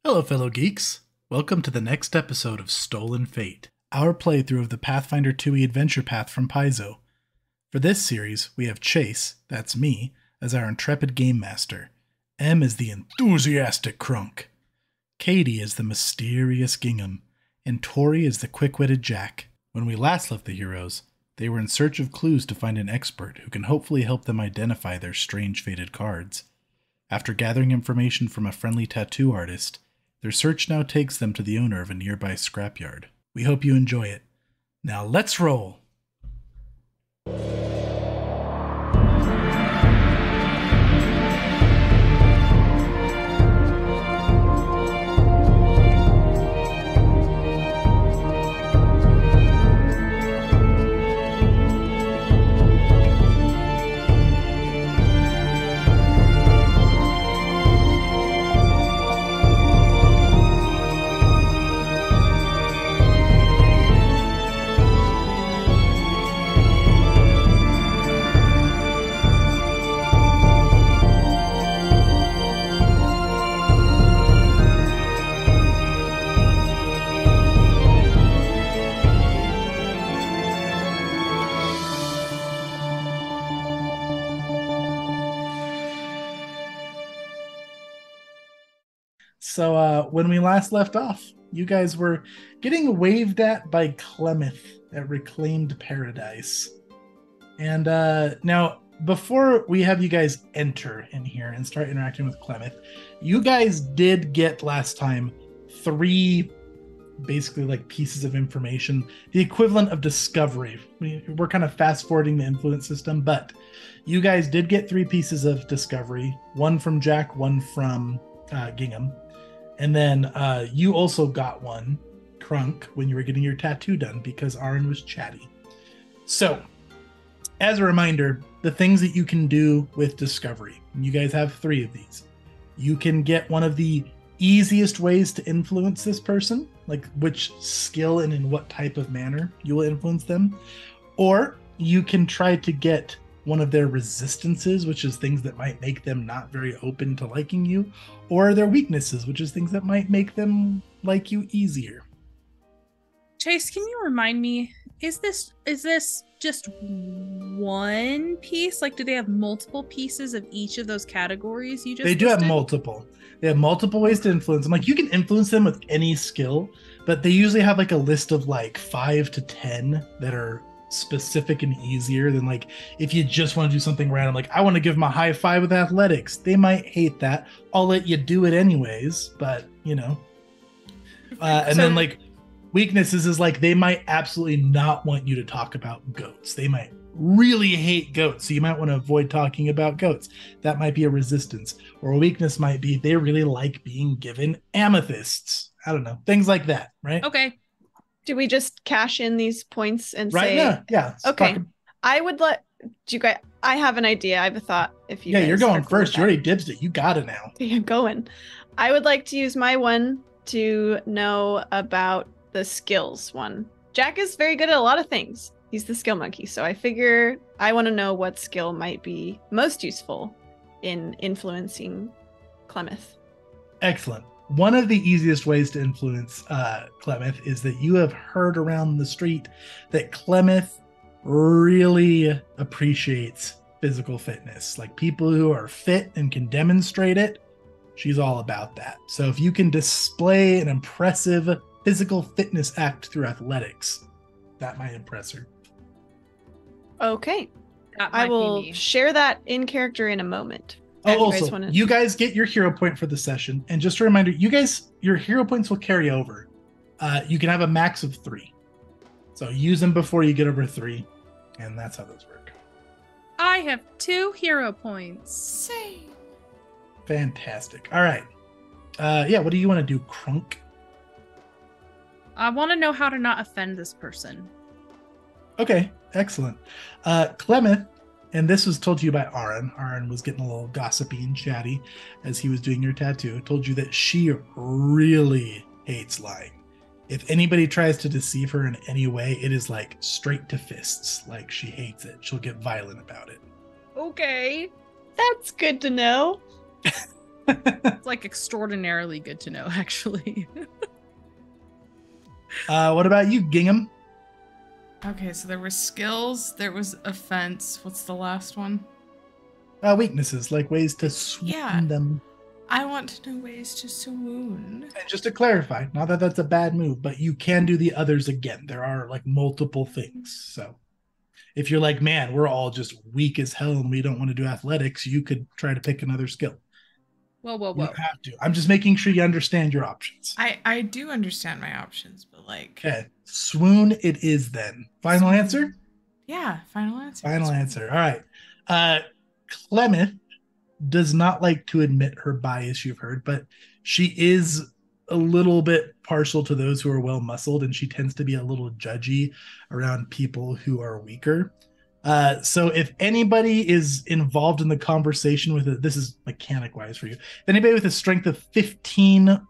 Hello, fellow geeks. Welcome to the next episode of Stolen Fate, our playthrough of the Pathfinder 2e adventure path from Paizo. For this series, we have Chase, that's me, as our intrepid game master. M is the enthusiastic Krunk. Katie is the mysterious Gingham, and Tori is the quick-witted Jack. When we last left the heroes, they were in search of clues to find an expert who can hopefully help them identify their strange fated cards. After gathering information from a friendly tattoo artist, their search now takes them to the owner of a nearby scrapyard. We hope you enjoy it. Now let's roll! So when we last left off, you guys were getting waved at by Clemeth at Reclaimed Paradise. And now, before we have you guys enter in here and start interacting with Clemeth, you guys did get last time 3 basically like pieces of information, the equivalent of discovery. We're kind of fast forwarding the influence system, but you guys did get 3 pieces of discovery, one from Jack, one from Gingham. And then you also got one, Krunk, when you were getting your tattoo done because Aaron was chatty. So, as a reminder, the things that you can do with Discovery, and you guys have 3 of these. You can get one of the easiest ways to influence this person, like which skill and in what type of manner you will influence them. Or you can try to get one of their resistances, which is things that might make them not very open to liking you, or their weaknesses, which is things that might make them like you easier. Chase, can you remind me, is this just one piece? Like, do they have multiple pieces of each of those categories you just They do listed? have multiple. They have multiple ways to influence them. Like, you can influence them with any skill, but they usually have like a list of like 5 to 10 that are specific and easier than like if you just want to do something random, like I want to give them a high 5 with athletics. They might hate that. I'll let you do it anyways, but you know. And then like weaknesses is like they might absolutely not want you to talk about goats. They might really hate goats, so you might want to avoid talking about goats. That might be a resistance. Or a weakness might be they really like being given amethysts. I don't know, things like that, right? Okay. Do we just cash in these points and right say, now? Yeah. Okay. I would let you guys. I have an idea. I have a thought. If you, you're going cool first. You already dibsed it. You got it now. Okay, I'm going. I would like to use my one to know about the skills one. Jack is very good at a lot of things. He's the skill monkey, so I figure I want to know what skill might be most useful in influencing Clemeth. Excellent. One of the easiest ways to influence Clemeth is that you have heard around the street that Clemeth really appreciates physical fitness. Like people who are fit and can demonstrate it, she's all about that. So if you can display an impressive physical fitness act through athletics, that might impress her. Okay. I will share that in character in a moment. Oh, also, you guys get your hero point for the session. And just a reminder, you guys, your hero points will carry over. You can have a max of 3. So use them before you get over 3. And that's how those work. I have 2 hero points. Same. Fantastic. All right. What do you want to do, Krunk? I want to know how to not offend this person. Okay, excellent. Clemeth, and this was told to you by Aaron. Aaron was getting a little gossipy and chatty as he was doing your tattoo. Told you that she really hates lying. If anybody tries to deceive her in any way, it is like straight to fists. Like she hates it. She'll get violent about it. Okay. That's good to know. It's like extraordinarily good to know, actually. What about you, Gingham? Okay, so there were skills, there was offense. What's the last one? Weaknesses, like ways to swoon them. I want to know ways to swoon. And just to clarify, not that that's a bad move, but you can do the others again. There are like multiple things. So if you're like, man, we're all just weak as hell and we don't want to do athletics, you could try to pick another skill. Whoa. You don't have to. I'm just making sure you understand your options. I do understand my options, but like... Okay. Swoon it is then. Final answer? Yeah, final answer. Final answer. All right. Clemeth does not like to admit her bias, you've heard, but she is a little bit partial to those who are well muscled, and she tends to be a little judgy around people who are weaker. So if anybody is involved in the conversation with it, this is mechanic wise for you. If anybody with a strength of 15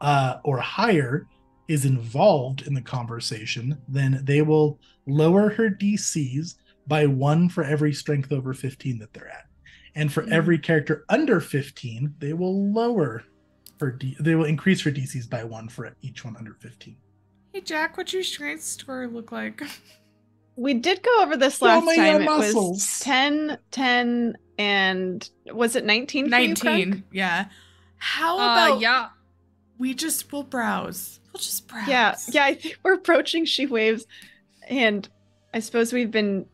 or higher is involved in the conversation, then they will lower her DCs by 1 for every strength over 15 that they're at. And for every character under 15, they will lower they will increase her DCs by 1 for each one under 15. Hey Jack, what's your strength score look like? We did go over this last time. It muscles. was 10, 10, and was it 19 for you, 19, Krunk? yeah. How about yeah. we'll browse. We'll just browse. Yeah, I think we're approaching she waves, and I suppose we've been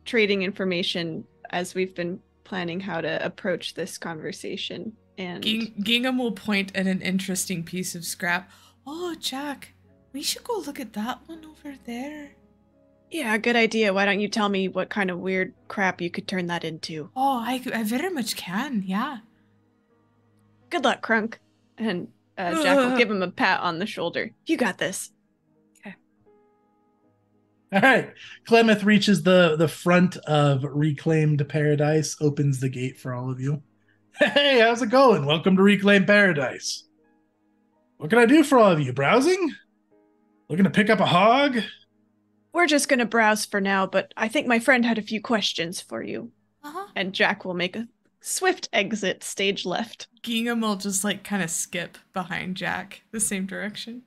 trading information as we've been planning how to approach this conversation. And Gingham will point at an interesting piece of scrap. Oh, Jack, we should go look at that one over there. Yeah, good idea. Why don't you tell me what kind of weird crap you could turn that into? Oh, I very much can, yeah. Good luck, Krunk. And Jack will give him a pat on the shoulder. You got this. Okay. All right. Clemeth reaches the front of Reclaimed Paradise, opens the gate for all of you. Hey, how's it going? Welcome to Reclaimed Paradise. What can I do for all of you? Browsing? Looking to pick up a hog? We're just going to browse for now, but I think my friend had a few questions for you. Uh-huh. And Jack will make a swift exit, stage left. Gingham will just like kind of skip behind Jack the same direction.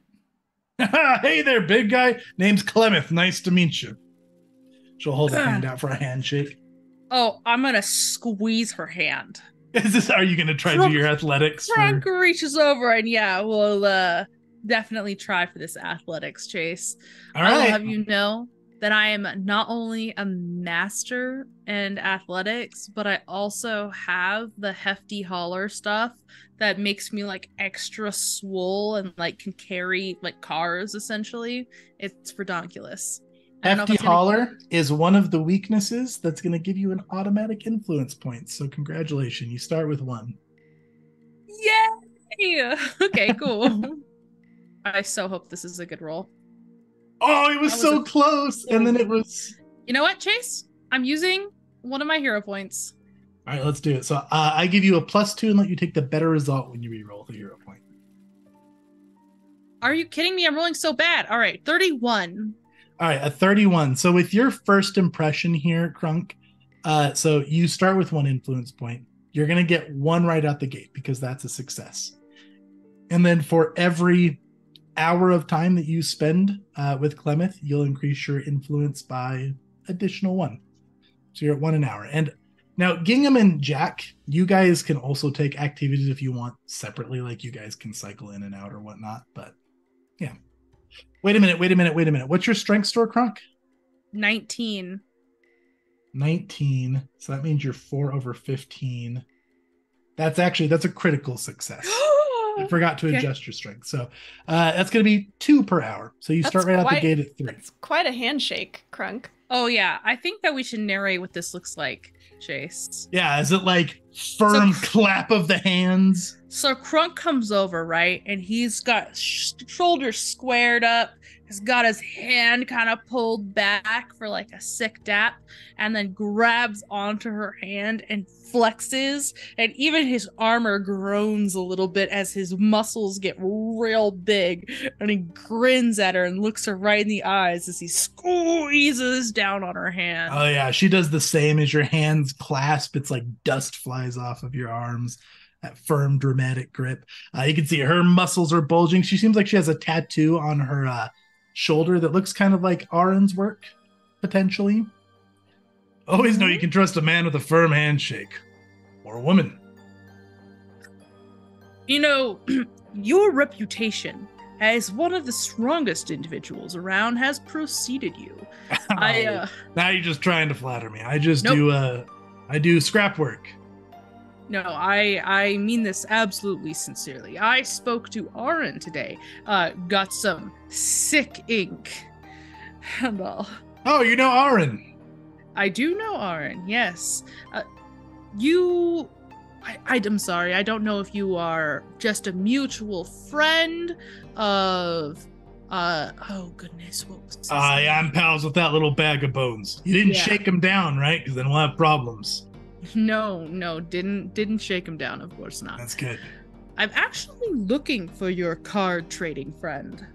Hey there, big guy. Name's Clemeth. Nice to meet you. She'll hold a hand out for a handshake. Oh, I'm going to squeeze her hand. Are you going to try to do your athletics? Krunk reaches over and we'll definitely try for this athletics chase. All right. I'll have you know that I am not only a master in athletics, but I also have the hefty holler stuff that makes me like extra swole and like can carry like cars essentially. It's redonkulous. Hefty holler is one of the weaknesses that's going to give you an automatic influence point. So congratulations. You start with 1. Yay! Okay, cool. I so hope this is a good roll. Oh, it was so close. And then it was... You know what, Chase? I'm using one of my hero points. All right, let's do it. So I give you a +2 and let you take the better result when you re-roll the hero point. Are you kidding me? I'm rolling so bad. All right, 31. All right, a 31. So with your first impression here, Krunk, so you start with 1 influence point. You're going to get 1 right out the gate because that's a success. And then for every hour of time that you spend with Clemeth, you'll increase your influence by additional 1. So you're at 1 an hour. And now Gingham and Jack, you guys can also take activities if you want separately, like you guys can cycle in and out or whatnot. But yeah. Wait a minute. What's your strength score, Krunk? 19. 19. So that means you're 4 over 15. That's a critical success. I forgot to adjust your strength. So that's going to be 2 per hour. So you start right out the gate at 3. That's quite a handshake, Krunk. Oh, yeah. I think that we should narrate what this looks like, Chase. Yeah. Is it like firm clap of the hands? So Krunk comes over, right? And he's got shoulders squared up. He's got his hand kind of pulled back for like a sick dap, and then grabs onto her hand and flexes. And even his armor groans a little bit as his muscles get real big. And he grins at her and looks her right in the eyes as he squeezes down on her hand. Oh, yeah. She does the same as your hands clasp. It's like dust flies off of your arms. that firm, dramatic grip. You can see her muscles are bulging. She seems like she has a tattoo on her shoulder that looks kind of like Arin's work, potentially. Always know you can trust a man with a firm handshake. Or a woman. You know, your reputation as one of the strongest individuals around has preceded you. Now you're just trying to flatter me. I just Nope. I do scrap work. No, I mean this absolutely sincerely. I spoke to Arin today. Got some sick ink and all. Oh, you know Arin. I do know Arin, yes. I'm sorry, I don't know if you are just a mutual friend of oh goodness, what was his name? I'm pals with that little bag of bones. You didn't Yeah. shake him down, right? Because then we'll have problems. No, didn't shake him down, of course not. That's good. I'm actually looking for your card trading friend.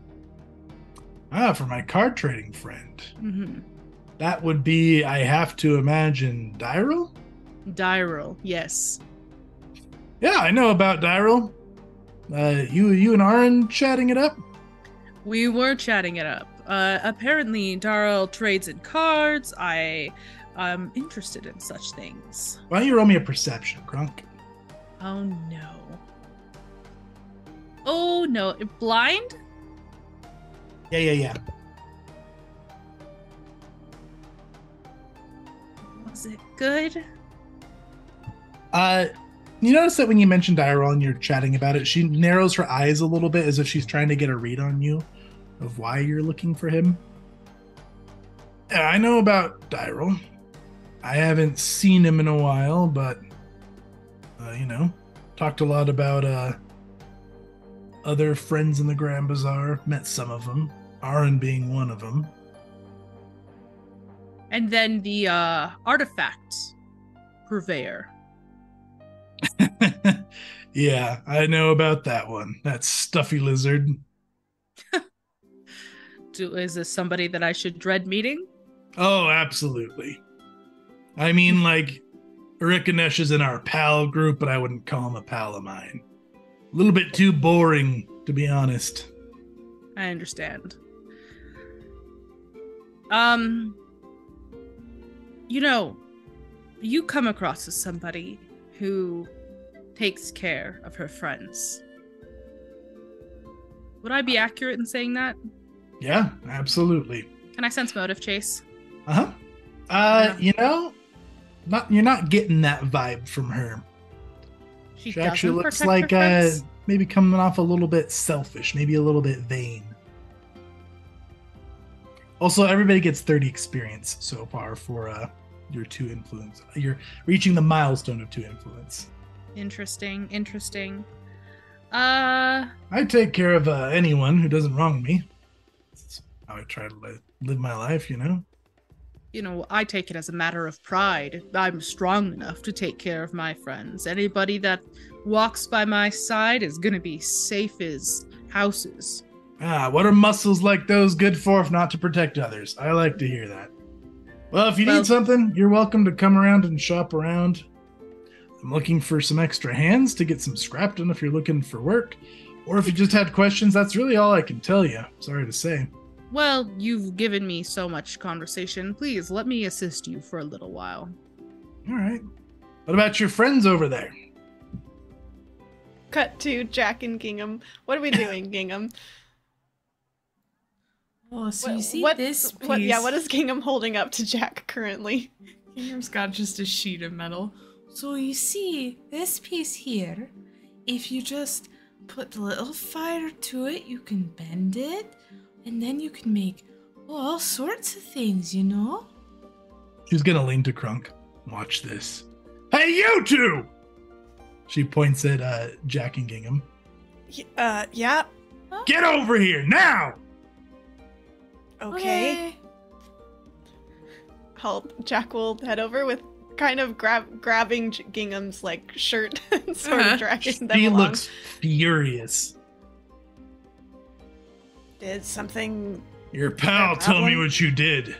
For my card trading friend. Mm-hmm. That would be, I have to imagine, Dyril? Dyril, yes. Yeah, I know about Dyril. You and Arin chatting it up? We were chatting it up. Apparently, Dyril trades in cards. I'm interested in such things. Why don't you roll me a perception, Krunk? Oh no. Oh no. Blind? Yeah. Was it good? You notice that when you mention Dyril and you're chatting about it, she narrows her eyes a little bit as if she's trying to get a read on you of why you're looking for him. Yeah, I know about Dyril. I haven't seen him in a while, but, talked a lot about other friends in the Grand Bazaar. Met some of them, Arin being one of them. And then the artifact purveyor. Yeah, I know about that one. That stuffy lizard. Is this somebody that I should dread meeting? Oh, absolutely. I mean, like, Rikanesh is in our pal group, but I wouldn't call him a pal of mine. A little bit too boring, to be honest. I understand. You come across as somebody who takes care of her friends. Would I be accurate in saying that? Yeah, absolutely. Can I sense motive, Chase? Uh-huh. You're not getting that vibe from her. She actually looks like maybe coming off a little bit selfish, maybe a little bit vain. Also, everybody gets 30 experience so far for your 2 influence. You're reaching the milestone of 2 influence. Interesting. I take care of anyone who doesn't wrong me. That's how I try to live my life, I take it as a matter of pride. I'm strong enough to take care of my friends. Anybody that walks by my side is gonna be safe as houses. What are muscles like those good for if not to protect others? I like to hear that. Well, if you need something, you're welcome to come around and shop around. I'm looking for some extra hands to get some scrap done if you're looking for work. Or if you just had questions, that's really all I can tell you. Sorry to say. Well, you've given me so much conversation. Please, let me assist you for a little while. All right. What about your friends over there? Cut to Jack and Gingham. What are we doing, Gingham? Oh, so you see this piece? What is Gingham holding up to Jack currently? Gingham's got just a sheet of metal. So you see this piece here, if you just put a little fire to it, you can bend it, and then you can make all sorts of things, She's gonna lean to Krunk. Watch this. Hey, you two! She points at Jack and Gingham. Yeah. Huh? Get over here, now! Okay. Jack will head over with kind of grabbing Gingham's shirt and sort of dragging them She along. looks furious. Did something... Your pal told me what you did.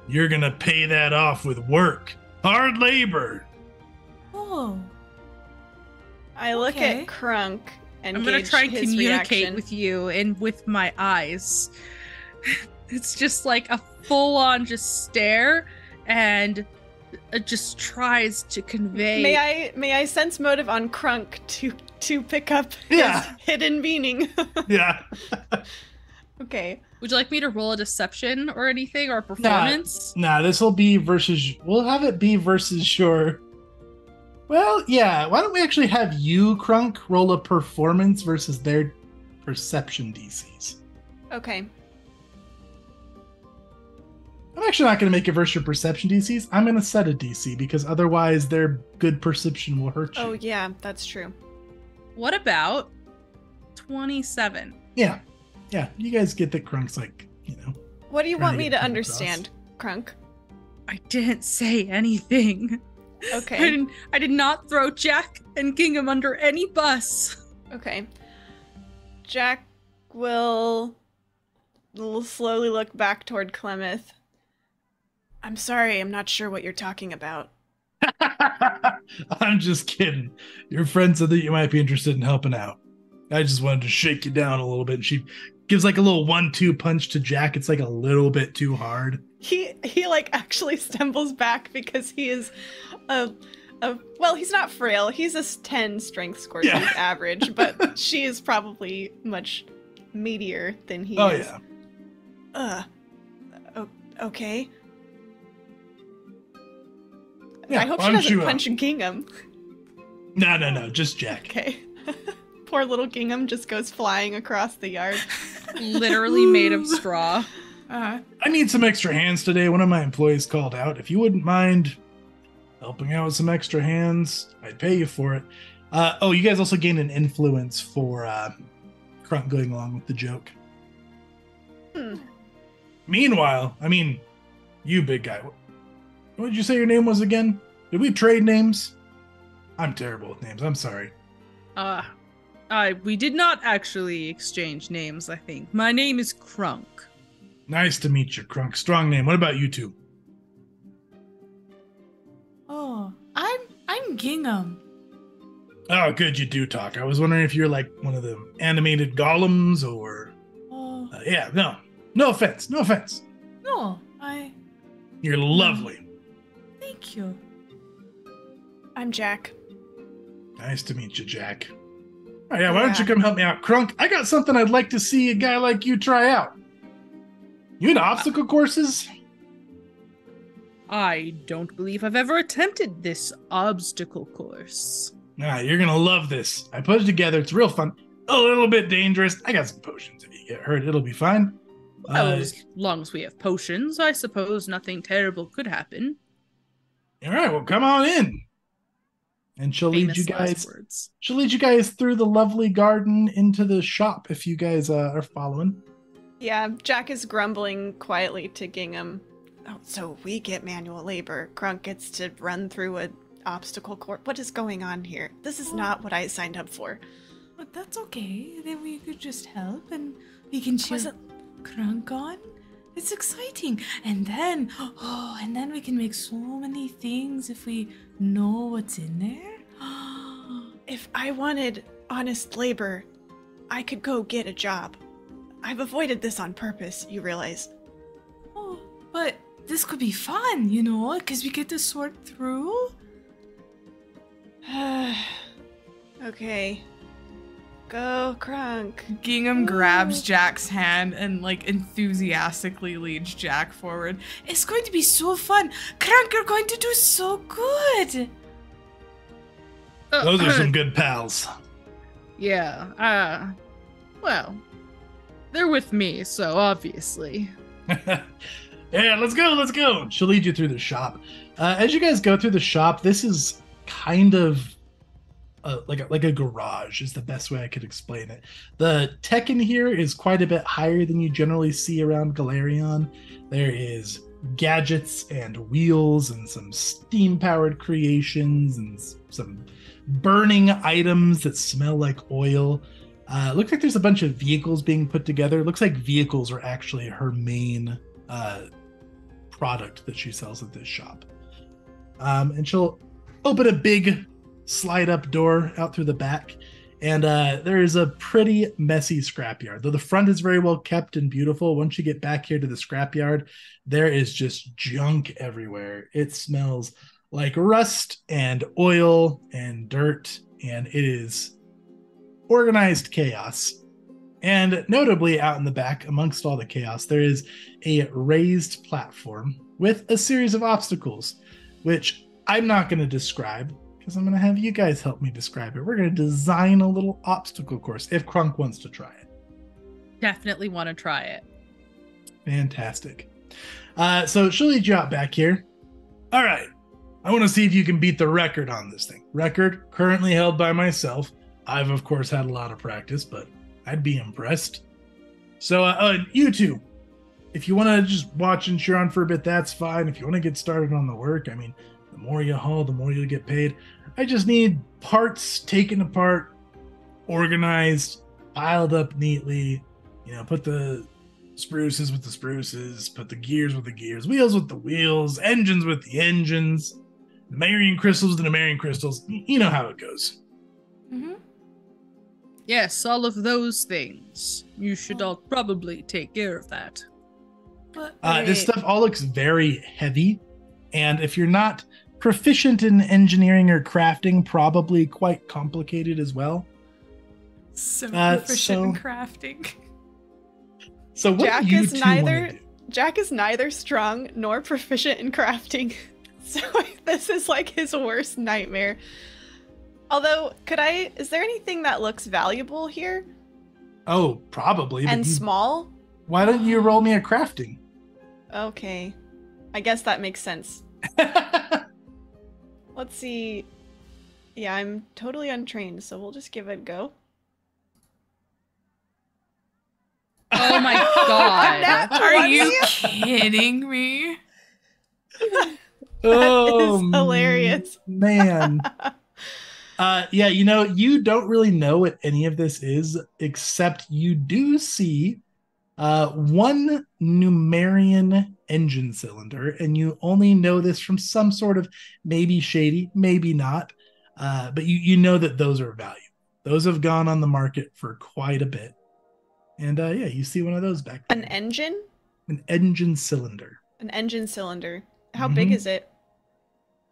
You're gonna pay that off with work. Hard labor. Oh. I look Okay. at Krunk and I'm gonna gauge try and his communicate reaction. with you and with my eyes. It's just like a full-on just stare, and it just tries to convey. May I sense motive on Krunk to pick up his Yeah. hidden meaning? Yeah. Okay. Would you like me to roll a deception or anything, or a performance? Nah, this will be versus. We'll have it be versus your. Well, yeah. Why don't we actually have you, Krunk, roll a performance versus their perception DCs? Okay. I'm actually not going to make it versus your perception DCs. I'm going to set a DC because otherwise their good perception will hurt you. Oh yeah, that's true. What about 27? Yeah. Yeah. You guys get that Krunk's like, What do you Trying want to me get to the point understand, Krunk? I didn't say anything. Okay. I did not throw Jack and Gingham under any bus. Okay. Jack will slowly look back toward Clemeth. I'm sorry, I'm not sure what you're talking about. I'm just kidding. Your friend said that you might be interested in helping out. I just wanted to shake you down a little bit. And she gives like a little 1-2 punch to Jack. It's like a little bit too hard. He like actually stumbles back because he is well, he's not frail. He's a 10 strength score, so he's average, but she is probably much meatier than he is. Yeah. Okay. Yeah, I hope why she don't doesn't you, punch Gingham. No, just Jack. Okay. Poor little Gingham just goes flying across the yard. Literally made of straw. I need some extra hands today. One of my employees called out. If you wouldn't mind helping out with some extra hands, I'd pay you for it. You guys also gain an influence for Krunk going along with the joke. Meanwhile, you big guy. What did you say your name was again? Did we trade names? I'm terrible with names. I'm sorry. We did not actually exchange names, I think. My name is Krunk. Nice to meet you, Krunk. Strong name. What about you two? Oh, I'm Gingham. Oh, good, you do talk. I was wondering if you're like one of the animated golems or... Oh, No offense. no, You're lovely. thank you. I'm Jack. Nice to meet you, Jack. Oh, yeah, why don't you come help me out? Krunk, I got something I'd like to see a guy like you try out. You into obstacle courses? I don't believe I've ever attempted this obstacle course. Nah, you're gonna love this. I put it together. It's real fun. A little bit dangerous. I got some potions. If you get hurt, it'll be fine. Well, as long as we have potions, I suppose nothing terrible could happen. All right, well, come on in. And she'll lead you Famous last guys. words. She'll lead you guys through the lovely garden into the shop. If you guys are following. Yeah, Jack is grumbling quietly to Gingham. Oh, so we get manual labor. Krunk gets to run through an obstacle course. What is going on here? This is not what I signed up for. But that's okay. Then we could just help and we can cheer Krunk on. It's exciting. And then we can make so many things if we know what's in there. If I wanted honest labor, I could go get a job. I've avoided this on purpose, you realize. Oh, but this could be fun, because we get to sort through. Okay. Go, Krunk. Gingham grabs Jack's hand and enthusiastically leads Jack forward. It's going to be so fun. Krunk, you're going to do so good. Those are some good pals. Yeah. Well, they're with me, so obviously. Yeah, let's go. She'll lead you through the shop. As you guys go through the shop, this is kind of like a garage is the best way I could explain it. The tech in here is quite a bit higher than you generally see around Galarion. There is gadgets and wheels and some steam-powered creations and some burning items that smell like oil. Looks like there's a bunch of vehicles being put together. Looks like vehicles are actually her main product that she sells at this shop. And she'll open a big slide up door out through the back, and there is a pretty messy scrapyard. Though the front is very well kept and beautiful, once you get back here to the scrapyard, there is just junk everywhere. It smells like rust and oil and dirt, and it is organized chaos. And notably, out in the back, amongst all the chaos, there is a raised platform with a series of obstacles, which I'm not going to describe because I'm going to have you guys help me describe it. We're going to design a little obstacle course if Krunk wants to try it. Definitely want to try it. Fantastic. So she'll lead you out back here. All right. I want to see if you can beat the record on this thing. Record currently held by myself. I've, of course, had a lot of practice, but I'd be impressed. So, you two, if you want to just watch and cheer on for a bit, that's fine. If you want to get started on the work, I mean, the more you haul, the more you'll get paid. I just need parts taken apart, organized, piled up neatly. You know, put the spruces with the spruces, put the gears with the gears, wheels with the wheels, engines with the engines, the Marian crystals with the Marian crystals. You know how it goes. Mm-hmm. Yes, all of those things. You should all probably take care of that. This stuff all looks very heavy, and if you're not proficient in engineering or crafting, probably quite complicated as well. So proficient in crafting. So what Jack do you is two neither want to do? Jack is neither strong nor proficient in crafting. So this is like his worst nightmare. Although, is there anything that looks valuable here? Oh, probably. And small? Why don't you roll me a crafting? Okay. I guess that makes sense. Let's see. Yeah, I'm totally untrained, so we'll just give it a go. Oh my god. Are you kidding me? Oh, is hilarious. Man. Yeah, you know, you don't really know what any of this is, except you do see one Numerian engine cylinder, and you only know this from some sort of maybe shady, maybe not, but you know that those are valuable. Those have gone on the market for quite a bit. And yeah, you see one of those back there. An engine? An engine cylinder. An engine cylinder. How big is it?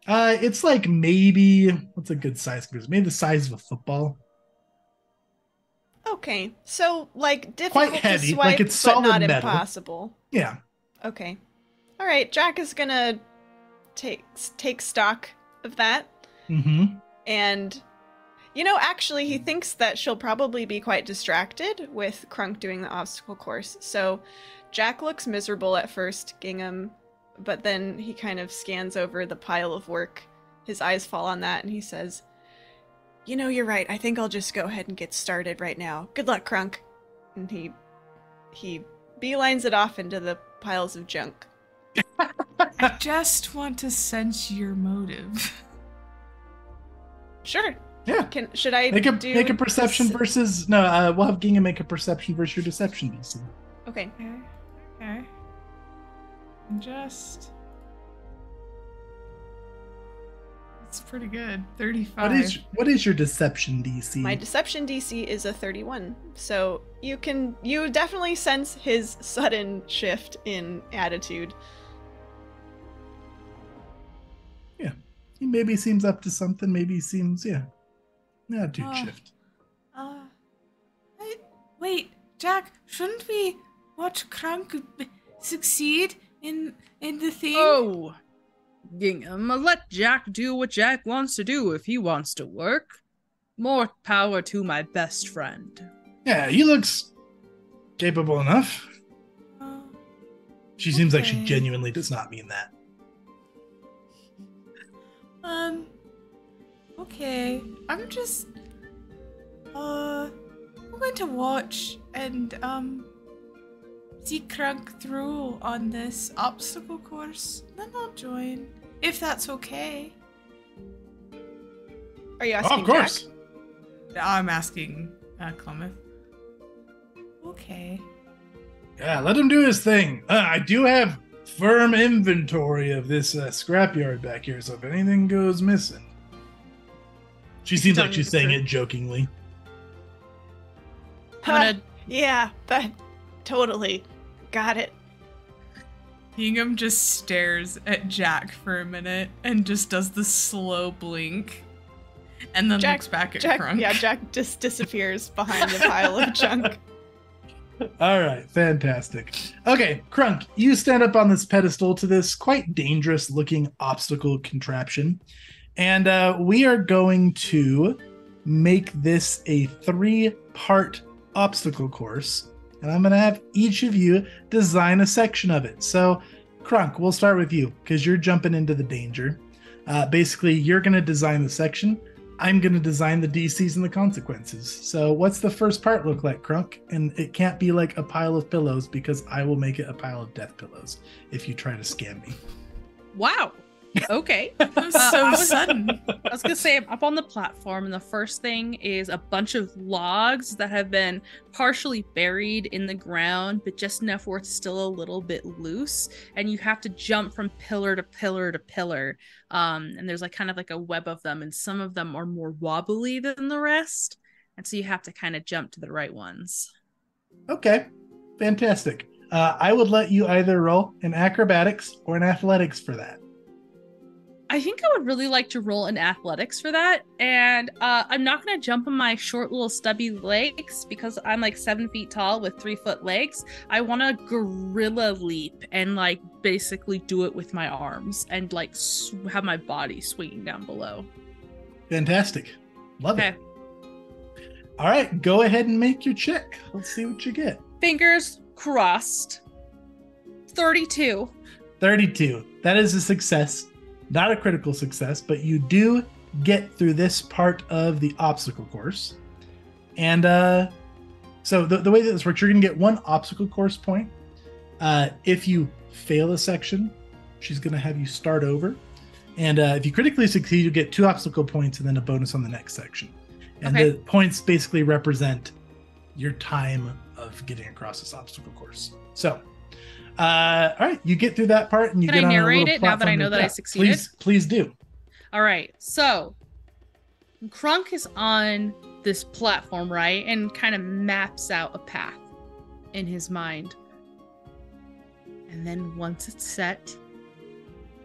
It's like maybe, what's a good size? Maybe the size of a football. Okay, so like difficult Quite heavy, to swipe, like it's solid but not metal. impossible. Yeah. Okay. All right, Jack is gonna take stock of that. Mm-hmm. And, you know, actually, he thinks that she'll probably be quite distracted with Krunk doing the obstacle course. So Jack looks miserable at first, Gingham, but then he kind of scans over the pile of work. His eyes fall on that, and he says, "You know, you're right. I think I'll just go ahead and get started right now. Good luck, Krunk." And he beelines it off into the piles of junk. I just want to sense your motive. Sure. Yeah. Should I make a perception versus we'll have Gingham make a perception versus your deception DC. Okay. Okay. Just. It's pretty good. 35. What is your deception DC? My deception DC is a 31. So you definitely sense his sudden shift in attitude. Yeah. He maybe seems up to something, maybe he seems attitude shift. Wait, Jack, shouldn't we watch Krunk succeed in the thing? Oh, Gingham, let Jack do what Jack wants to do if he wants to work. More power to my best friend. Yeah, he looks capable enough. She seems like she genuinely does not mean that. Okay. I'm just I'm going to watch and see Krunk through on this obstacle course. Then I'll join, if that's okay. Are you asking of course. Jack? I'm asking Clemeth. Okay. Yeah, let him do his thing. I do have firm inventory of this scrapyard back here, so if anything goes missing. She seems like she's saying it jokingly. Yeah, that totally got it. Gingham just stares at Jack for a minute and just does the slow blink and then looks back at Krunk. Yeah, Jack just disappears behind the pile of junk. All right, fantastic. Okay, Krunk, you stand up on this pedestal to this quite dangerous looking obstacle contraption. And we are going to make this a 3-part obstacle course. And I'm going to have each of you design a section of it. So, Krunk, we'll start with you because you're jumping into the danger. Basically, you're going to design the section. I'm going to design the DCs and the consequences. So what's the first part look like, Krunk? And it can't be like a pile of pillows because I will make it a pile of death pillows if you try to scam me. Wow. Okay. Sudden. I was gonna say I'm up on the platform, and the first thing is a bunch of logs that have been partially buried in the ground, but just enough where it's still a little bit loose, and you have to jump from pillar to pillar to pillar. And there's like kind of like a web of them, and some of them are more wobbly than the rest, and so you have to kind of jump to the right ones. Okay, fantastic. I would let you either roll an acrobatics or an athletics for that. I think I would really like to roll in athletics for that. And I'm not going to jump on my short little stubby legs because I'm like 7 feet tall with 3-foot legs. I want to gorilla leap and like basically do it with my arms and like have my body swinging down below. Fantastic. Love it. All right, go ahead and make your check. Let's see what you get. Fingers crossed. 32. 32. That is a success. Not a critical success, but you do get through this part of the obstacle course. And so the way that this works, you're going to get 1 obstacle course point. If you fail a section, she's going to have you start over. And if you critically succeed, you get 2 obstacle points and then a bonus on the next section. And the points basically represent your time of getting across this obstacle course. So all right, you get through that part and you Can get I on narrate a it now that I know that I succeeded? Please do. All right, so Krunk is on this platform, right, and kind of maps out a path in his mind. And then once it's set,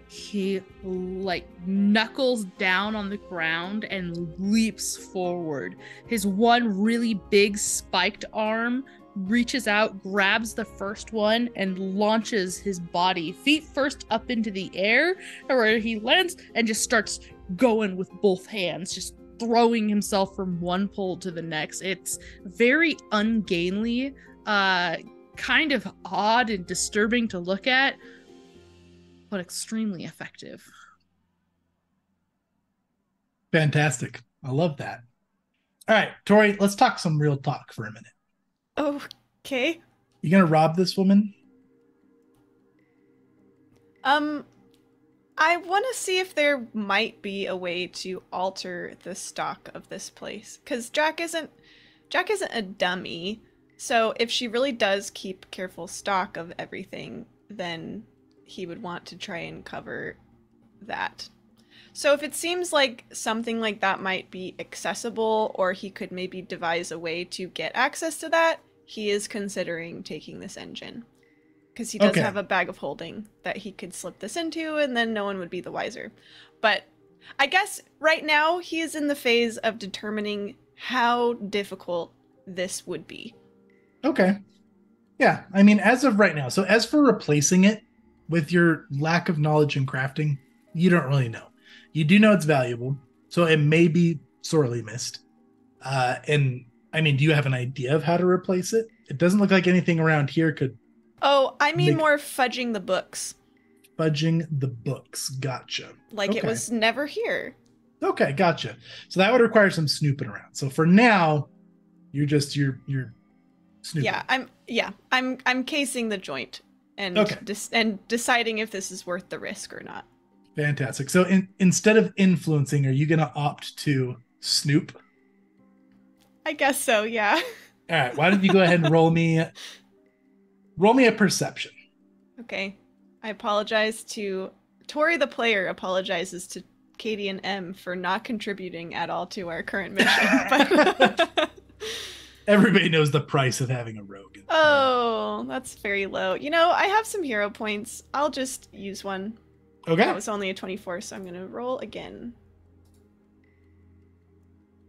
he like knuckles down on the ground and leaps forward. His one really big spiked arm reaches out, grabs the first one, and launches his body feet first up into the air, where he lands and just starts going with both hands, just throwing himself from one pole to the next. It's very ungainly, kind of odd and disturbing to look at, but extremely effective. Fantastic. I love that. All right, Tori, let's talk some real talk for a minute. Okay. You gonna rob this woman? I want to see if there might be a way to alter the stock of this place, because Jack isn't a dummy. So if she really does keep careful stock of everything, then he would want to try and cover that. So if it seems like something like that might be accessible, or he could maybe devise a way to get access to that, he is considering taking this engine. Because he does have a bag of holding that he could slip this into, and then no one would be the wiser. But I guess right now he is in the phase of determining how difficult this would be. Okay. Yeah, I mean, as of right now. So as for replacing it, with your lack of knowledge in crafting, you don't really know. You do know it's valuable, so it may be sorely missed. And I mean, do you have an idea of how to replace it? It doesn't look like anything around here could. Oh, I mean more fudging the books. Fudging the books. Gotcha. Like it was never here. Okay, gotcha. So that would require some snooping around. So for now, you're snooping. Yeah, I'm casing the joint and deciding if this is worth the risk or not. Fantastic. So instead of influencing, are you going to opt to snoop? I guess so, yeah. All right, why don't you go ahead and roll me a perception. Okay. I apologize to Tori the player apologizes to Katie and M for not contributing at all to our current mission. But Everybody knows the price of having a rogue. oh, that's very low. You know, I have some hero points. I'll just use one. Okay. That was only a 24, so I'm going to roll again.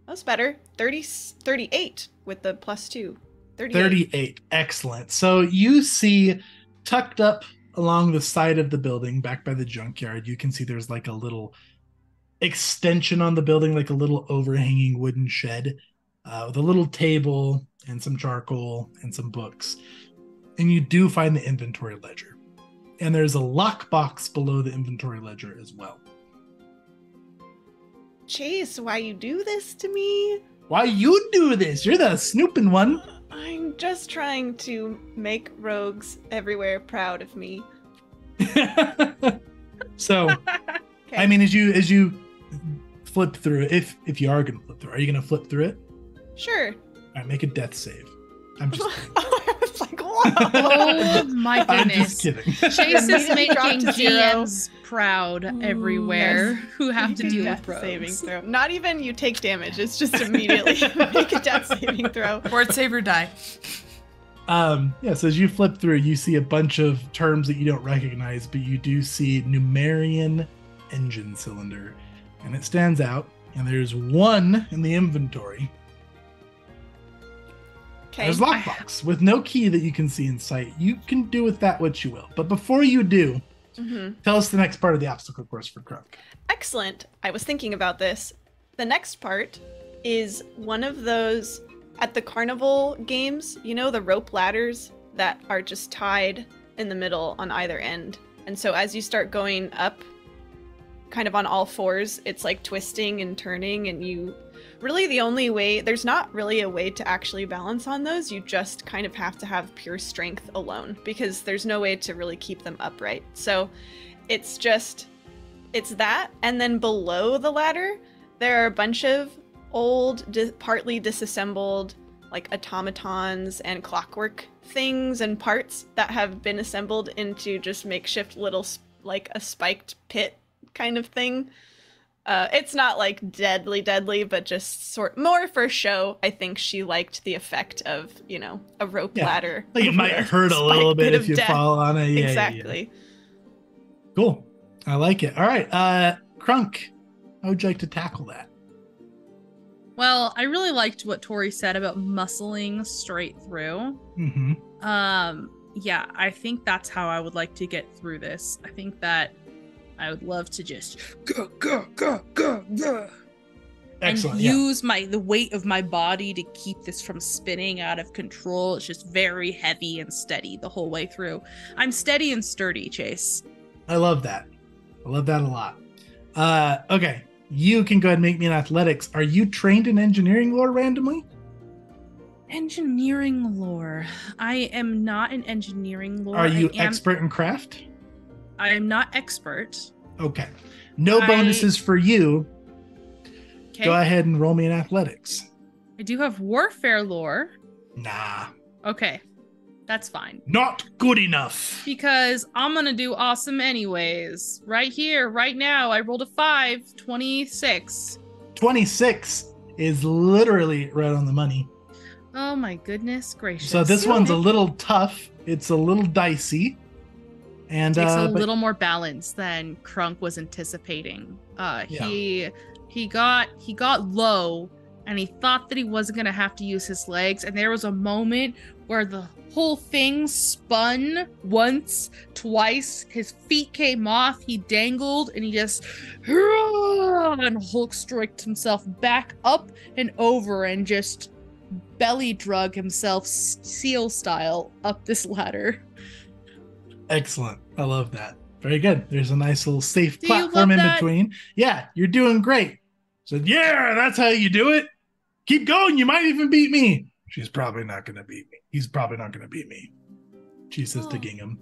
That's better. 38 with the +2. 38. Excellent. So you see tucked up along the side of the building, back by the junkyard, you can see there's like a little extension on the building, like a little overhanging wooden shed with a little table and some charcoal and some books. And you do find the inventory ledger. And there's a lockbox below the inventory ledger as well. Chase, why you do this to me? Why you do this? You're the snooping one. I'm just trying to make rogues everywhere proud of me. So, Okay. I mean, as you flip through it, if you are going to flip through, are you going to flip through it? Sure. All right, make a death save. I'm just kidding. I was like, whoa. Oh my I'm goodness. just kidding. Chase is Immediately dropped making to 0. GMs proud everywhere who have to deal Death with saving rogues. throw. Not even you take damage. It's just immediately make a death saving throw. Fort save or die. So as you flip through, you see a bunch of terms that you don't recognize, but you do see Numerian engine cylinder, and it stands out. And there's one in the inventory. Okay. There's lockbox with no key that you can see in sight. You can do with that what you will. But before you do, tell us the next part of the obstacle course for Krunk. Excellent. I was thinking about this. The next part is one of those at the carnival games, you know, the rope ladders that are just tied in the middle on either end. And so as you start going up kind of on all fours, it's like twisting and turning, and you really the only way, there's not really a way to actually balance on those. You just kind of have to have pure strength alone because there's no way to really keep them upright. So it's that, and then below the ladder there are a bunch of old partly disassembled like automatons and clockwork things and parts that have been assembled into just makeshift little like a spiked pit kind of thing. It's not like deadly, but just sort more for show. I think she liked the effect of, you know, a rope ladder. Like it might hurt a little bit if you fall on it. Yeah, exactly. Yeah. Cool. I like it. All right. Krunk, how would you like to tackle that? Well, I really liked what Tori said about muscling straight through. Mm-hmm. Yeah, I think that's how I would like to get through this. I think that I would love to just go. Excellent. And use the weight of my body to keep this from spinning out of control. It's just very heavy and steady the whole way through. I'm steady and sturdy, Chase. I love that. I love that a lot. Okay. You can go ahead and make me an athletics. Are you trained in engineering lore randomly? Engineering lore. I am not an engineering lore. Are you expert in craft? I am not expert. Okay. No bonuses for you. Okay. Go ahead and roll me an athletics. I do have warfare lore. Nah. Okay. That's fine. Not good enough. Because I'm going to do awesome anyways. Right here, right now, I rolled a 5, 26. 26 is literally right on the money. Oh my goodness gracious. So this one's a little tough. It's a little dicey. And takes a little more balance than Krunk was anticipating. He got low and he thought that he wasn't going to have to use his legs, and there was a moment where the whole thing spun once, twice, his feet came off, he dangled, and he just and Hulk striked himself back up and over and just belly drug himself seal style up this ladder. Excellent. I love that. Very good. There's a nice little safe Do you platform love in that? between. Yeah, you're doing great. Said, yeah, that's how you do it. Keep going. You might even beat me. She's probably not going to beat me. He's probably not going to beat me. She says to Gingham.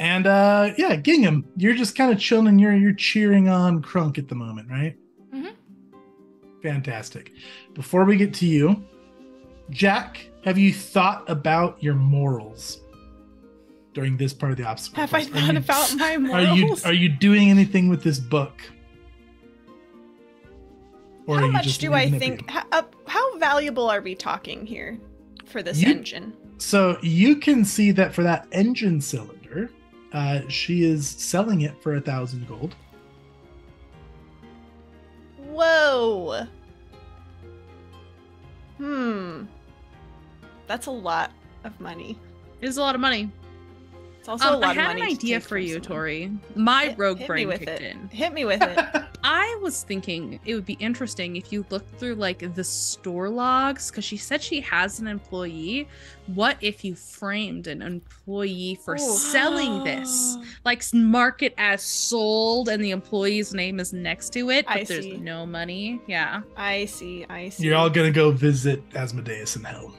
And yeah, Gingham, you're just kind of chilling. You're cheering on Krunk at the moment, right? Mm-hmm. Fantastic. Before we get to you, Jack, have you thought about your morals? during this part of the obstacle Have I course? thought about my Are morals? you doing anything with this book? Or are How you much just do I leaving it think? be? How valuable are we talking here for this You- engine? So you can see that for that engine cylinder, she is selling it for 1,000 gold. Whoa. That's a lot of money. It is a lot of money. It's also a lot I of had money. an to idea take for from you, someone. Tori. My rogue Hit me brain with kicked it. in. Hit me with it. I was thinking it would be interesting if you looked through like the store logs, because she said she has an employee. What if you framed an employee for Ooh. selling this? Like mark it as sold and the employee's name is next to it, but I there's see. no money. Yeah. I see. You're all gonna go visit Asmodeus in hell.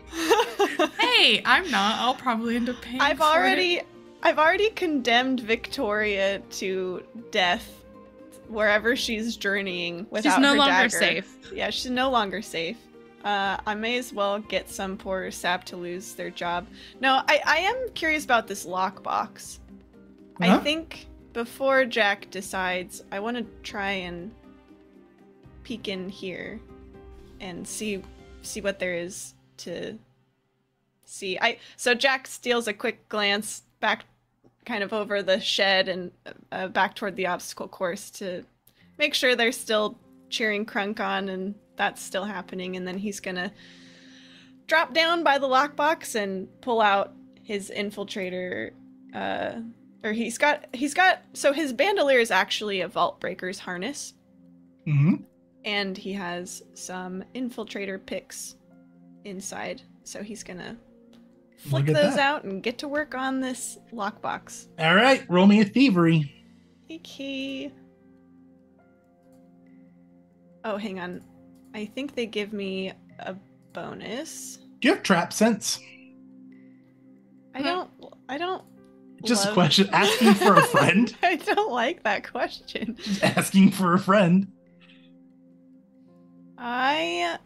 Hey, I'm not. I'll probably end up paying I've for it. already condemned Victoria to death wherever she's journeying without She's no her longer dagger. safe. Yeah, she's no longer safe. I may as well get some poor sap to lose their job. No, I am curious about this lockbox. I Huh? think before Jack decides, I want to try and peek in here and see what there is to see. So Jack steals a quick glance back kind of over the shed and back toward the obstacle course to make sure they're still cheering Krunk on and that's still happening, and then he's gonna drop down by the lockbox and pull out his infiltrator or he's got so his bandolier is actually a vault breaker's harness, Mm-hmm. and he has some infiltrator picks inside, so he's gonna flick Look at those that. out and get to work on this lockbox. All right, roll me a thievery. Okay. Oh, hang on. I think they give me a bonus. Do you have trap sense? I don't Just a love- question. Asking for a friend. I don't like that question. Just asking for a friend. I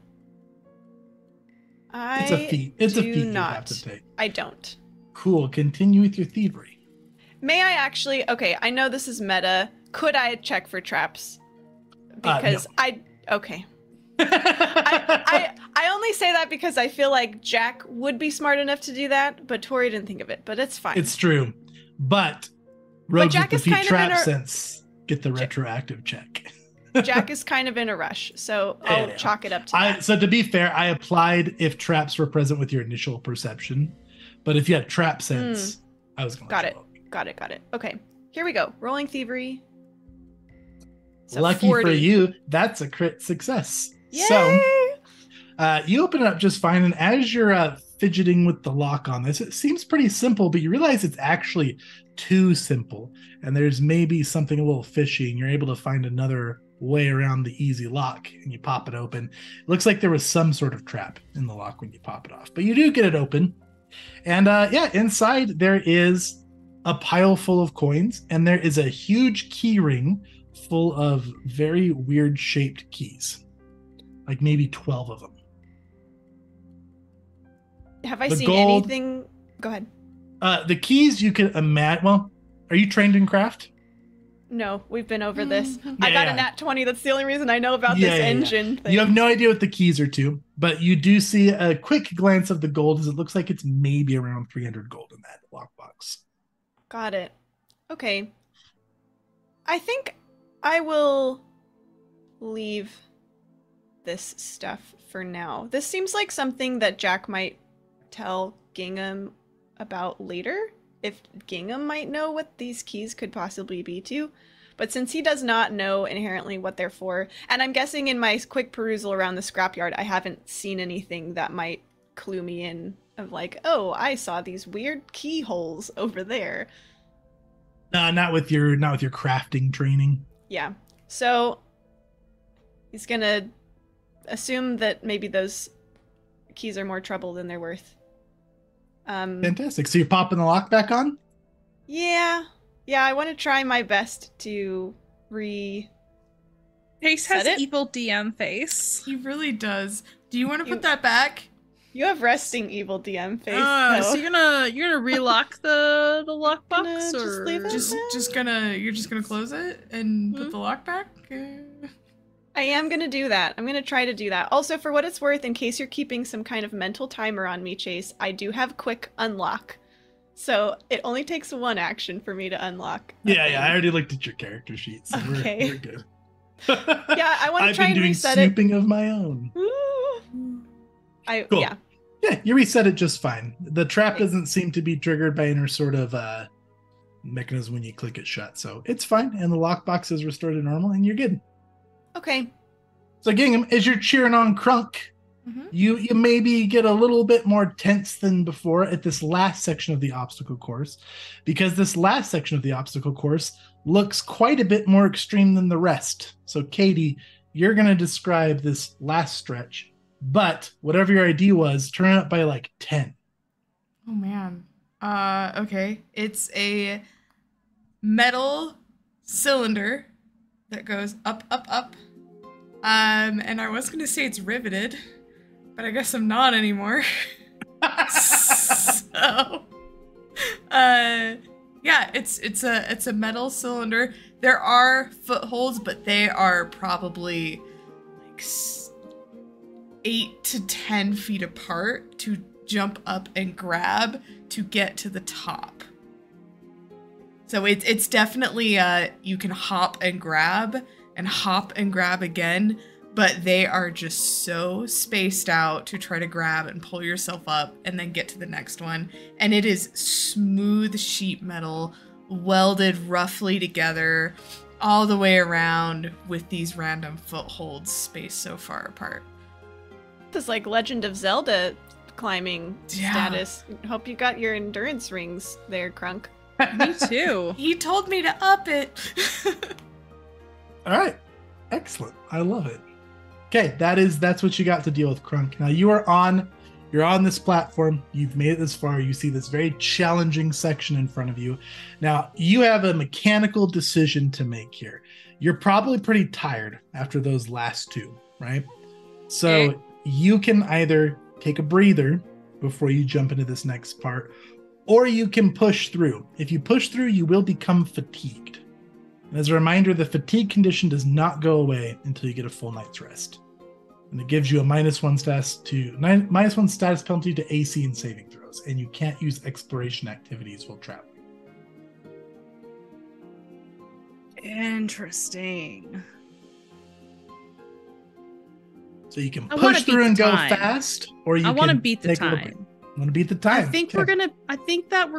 It's a feat. It's a do feat you not. have to take. I don't. Cool. Continue with your thievery. May I actually? Okay, I know this is meta. Could I check for traps? Because okay. I only say that because I feel like Jack would be smart enough to do that, but Tori didn't think of it. But it's fine. It's true. But rogues Jack with is the feat kind of trap in a- sense get the retroactive check. Jack is kind of in a rush, so I'll Yeah. chalk it up to that. So to be fair, I applied if traps were present with your initial perception, but if you had trap sense, I was going to Got it. Okay, here we go. Rolling thievery. So Lucky 40. for you, that's a crit success. Yay! So you open it up just fine, and as you're fidgeting with the lock on this, it seems pretty simple, but you realize it's actually too simple, and there's maybe something a little fishy, and you're able to find another way around the easy lock, and you pop it open. It looks like there was some sort of trap in the lock when you pop it off, but you do get it open. And inside there is a pile full of coins, and there is a huge key ring full of very weird shaped keys, like maybe 12 of them. Have I The seen gold- anything? Go ahead. The keys you can imagine. Well, are you trained in craft? No, we've been over this. Mhm. I got Yeah. a nat 20. That's the only reason I know about Yeah, this yeah, yeah. engine thing. You have no idea what the keys are to, but you do see a quick glance of the gold as it looks like it's maybe around 300 gold in that lockbox. Got it. Okay. I think I will leave this stuff for now. This seems like something that Jack might tell Gingham about later, if Gingham might know what these keys could possibly be to. But since he does not know inherently what they're for, and I'm guessing in my quick perusal around the scrapyard, I haven't seen anything that might clue me in of like, oh, I saw these weird keyholes over there. No, not with your crafting training. Yeah. So he's gonna assume that maybe those keys are more trouble than they're worth. Fantastic. So you're popping the lock back on? Yeah, I want to try my best to Pace has Set it? evil DM face. He really does. Do you want to You- put that back? You have resting evil DM face. So you're gonna relock the lockbox, Just or leave it? You're just gonna close it and put the lock back? I am gonna do that. I'm gonna try to do that. Also, for what it's worth, in case you're keeping some kind of mental timer on me, Chase, I do have quick unlock. So it only takes one action for me to unlock. Yeah, I already looked at your character sheet, so Okay. we're good. Yeah, I want to try and reset I've been doing snooping of my own. Cool. Yeah. Yeah, you reset it just fine. The trap doesn't seem to be triggered by any sort of mechanism when you click it shut, so it's fine. And the lockbox is restored to normal, and you're good. Okay. So Gingham, as you're cheering on Krunk, you maybe get a little bit more tense than before at this last section of the obstacle course, because this last section of the obstacle course looks quite a bit more extreme than the rest. So Katie, you're going to describe this last stretch, but whatever your ID was, turn it up by like 10. Oh man. Okay. It's a metal cylinder that goes up, up, up. And I was gonna say it's riveted, but I guess I'm not anymore. So, yeah, it's a metal cylinder. There are footholds, but they are probably like 8 to 10 feet apart to jump up and grab to get to the top. So it's definitely you can hop and grab again, but they are just so spaced out to try to grab and pull yourself up and then get to the next one. And it is smooth sheet metal, welded roughly together all the way around with these random footholds spaced so far apart. This is like Legend of Zelda climbing status. Hope you got your endurance rings there, Krunk. Me too. He told me to up it. All right. Excellent. I love it. Okay, that's what you got to deal with, Krunk. Now you're on this platform. You've made it this far. You see this very challenging section in front of you. Now you have a mechanical decision to make here. You're probably pretty tired after those last two, right? So you can either take a breather before you jump into this next part, or you can push through. If you push through, you will become fatigued. And as a reminder, the fatigue condition does not go away until you get a full night's rest. And it gives you a -1 status penalty to AC and saving throws, and you can't use exploration activities while traveling. Interesting. So you can push through and go fast, or you want to beat the time. I want to beat the time. I think we're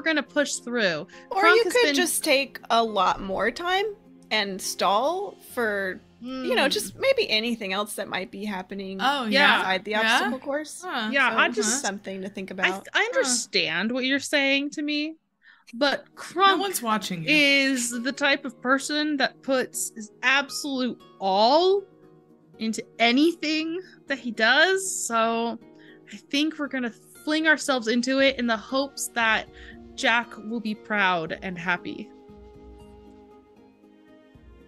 gonna push through. Or Krunk, you could just take a lot more time and stall for just maybe anything else that might be happening outside the obstacle course. I just something to think about. I understand what you're saying to me, but Krunk no one's watching you. Is the type of person that puts his absolute all into anything that he does. So I think we're gonna fling ourselves into it in the hopes that Jack will be proud and happy.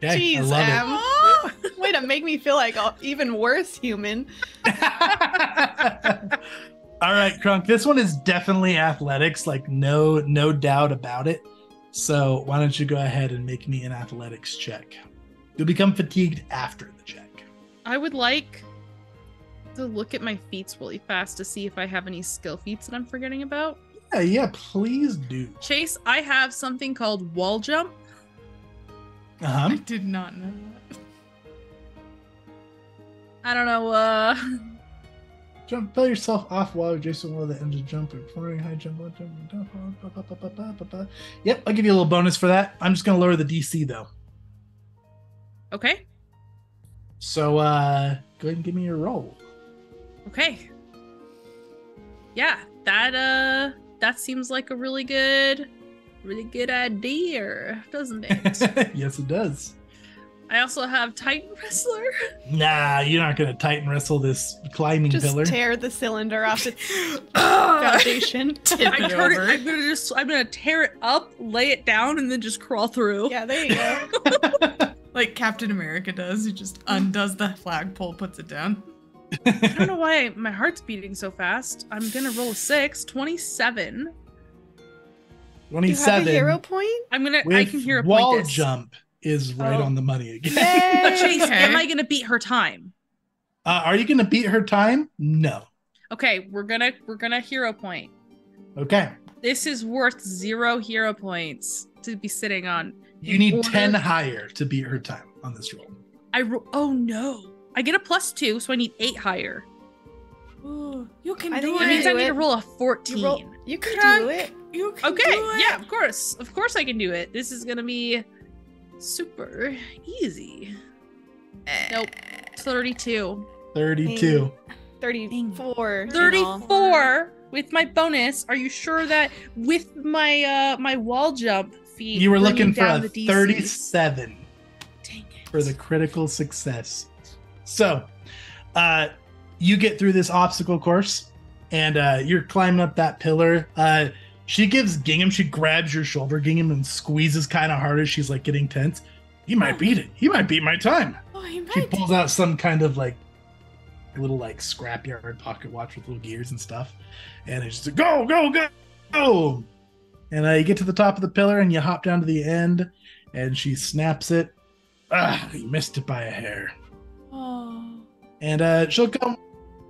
Okay, jeez, I love it. Way to make me feel like an even worse human. All right, Krunk, this one is definitely athletics, like no doubt about it. So why don't you go ahead and make me an athletics check? You'll become fatigued after the check. I would like to look at my feats really fast to see if I have any skill feats that I'm forgetting about. Yeah, please do. Chase, I have something called wall jump. I did not know that. I don't know, Fill yourself off while adjacent one of the ends of jump and pouring high jump. Yep, I'll give you a little bonus for that. I'm just gonna lower the DC though. Okay. So go ahead and give me your roll. Okay. Yeah, that seems like a really good idea, doesn't it? Yes, it does. I also have Titan Wrestler. Nah, you're not gonna Titan wrestle this climbing pillar. Just tear the cylinder off its foundation. I'm gonna tear it up, lay it down, and then just crawl through. Yeah, there you go. Like Captain America does. He just undoes the flagpole, puts it down. I don't know why my heart's beating so fast. I'm gonna roll a 6, 27. 27. Do you have a hero point? I can hero wall point this. jump is right Oh. on the money again. But Yay! Chase, Okay. am I gonna beat her time? Are you gonna beat her time? No. Okay, we're gonna hero point. Okay. This is worth 0 hero points to be sitting on. You In need order- 10 higher to beat her time on this roll. Oh no. I get a +2, so I need 8 higher. Ooh, you can I do think That you it. means I do need it. to roll a 14. You can Krunk, do it. You can Okay, do it. yeah, of course. Of course I can do it. This is gonna be super easy. Nope. 32. 32. 34. in all. 34 with my bonus. Are you sure that with my my wall jump feat You were bringing looking for down a the DCs? 37 Dang it. for the critical success. So, you get through this obstacle course and you're climbing up that pillar. She gives Gingham, she grabs your shoulder, Gingham, and squeezes kind of hard as she's like getting tense. You might beat it. You might beat my time. Oh, he She might. pulls out some kind of like little like scrapyard pocket watch with little gears and stuff. And it's just like, go, go, go, go. And you get to the top of the pillar and you hop down to the end and she snaps it. Ah, you missed it by a hair. Oh. And she'll come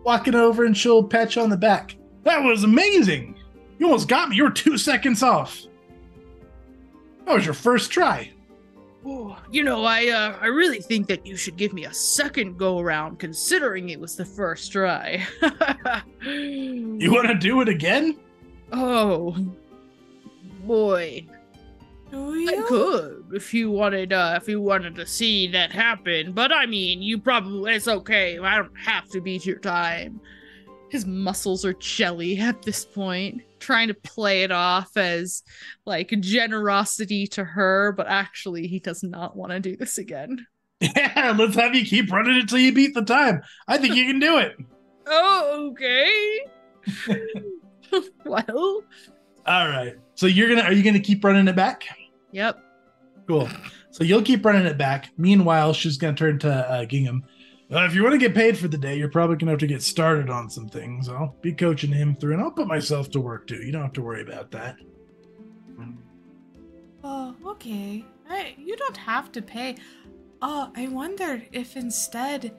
walking over and she'll pat you on the back. That was amazing. You almost got me. You were 2 seconds off. That was your first try. Ooh, you know, I really think that you should give me a second go around, considering it was the first try. You want to do it again? Oh boy, Do I you? could if you wanted to see that happen. But I mean, it's okay. I don't have to beat your time. His muscles are jelly at this point, trying to play it off as like generosity to her, but actually he does not want to do this again. Yeah, let's have you keep running it till you beat the time. I think you can do it. Oh, okay. Well, All right. So are you gonna keep running it back? yep. Cool. So you'll keep running it back. Meanwhile, she's gonna turn to Gingham. If you want to get paid for the day, you're probably gonna have to get started on some things. I'll be coaching him through, and I'll put myself to work too. You don't have to worry about that. Oh, okay. You don't have to pay. Oh, I wondered if instead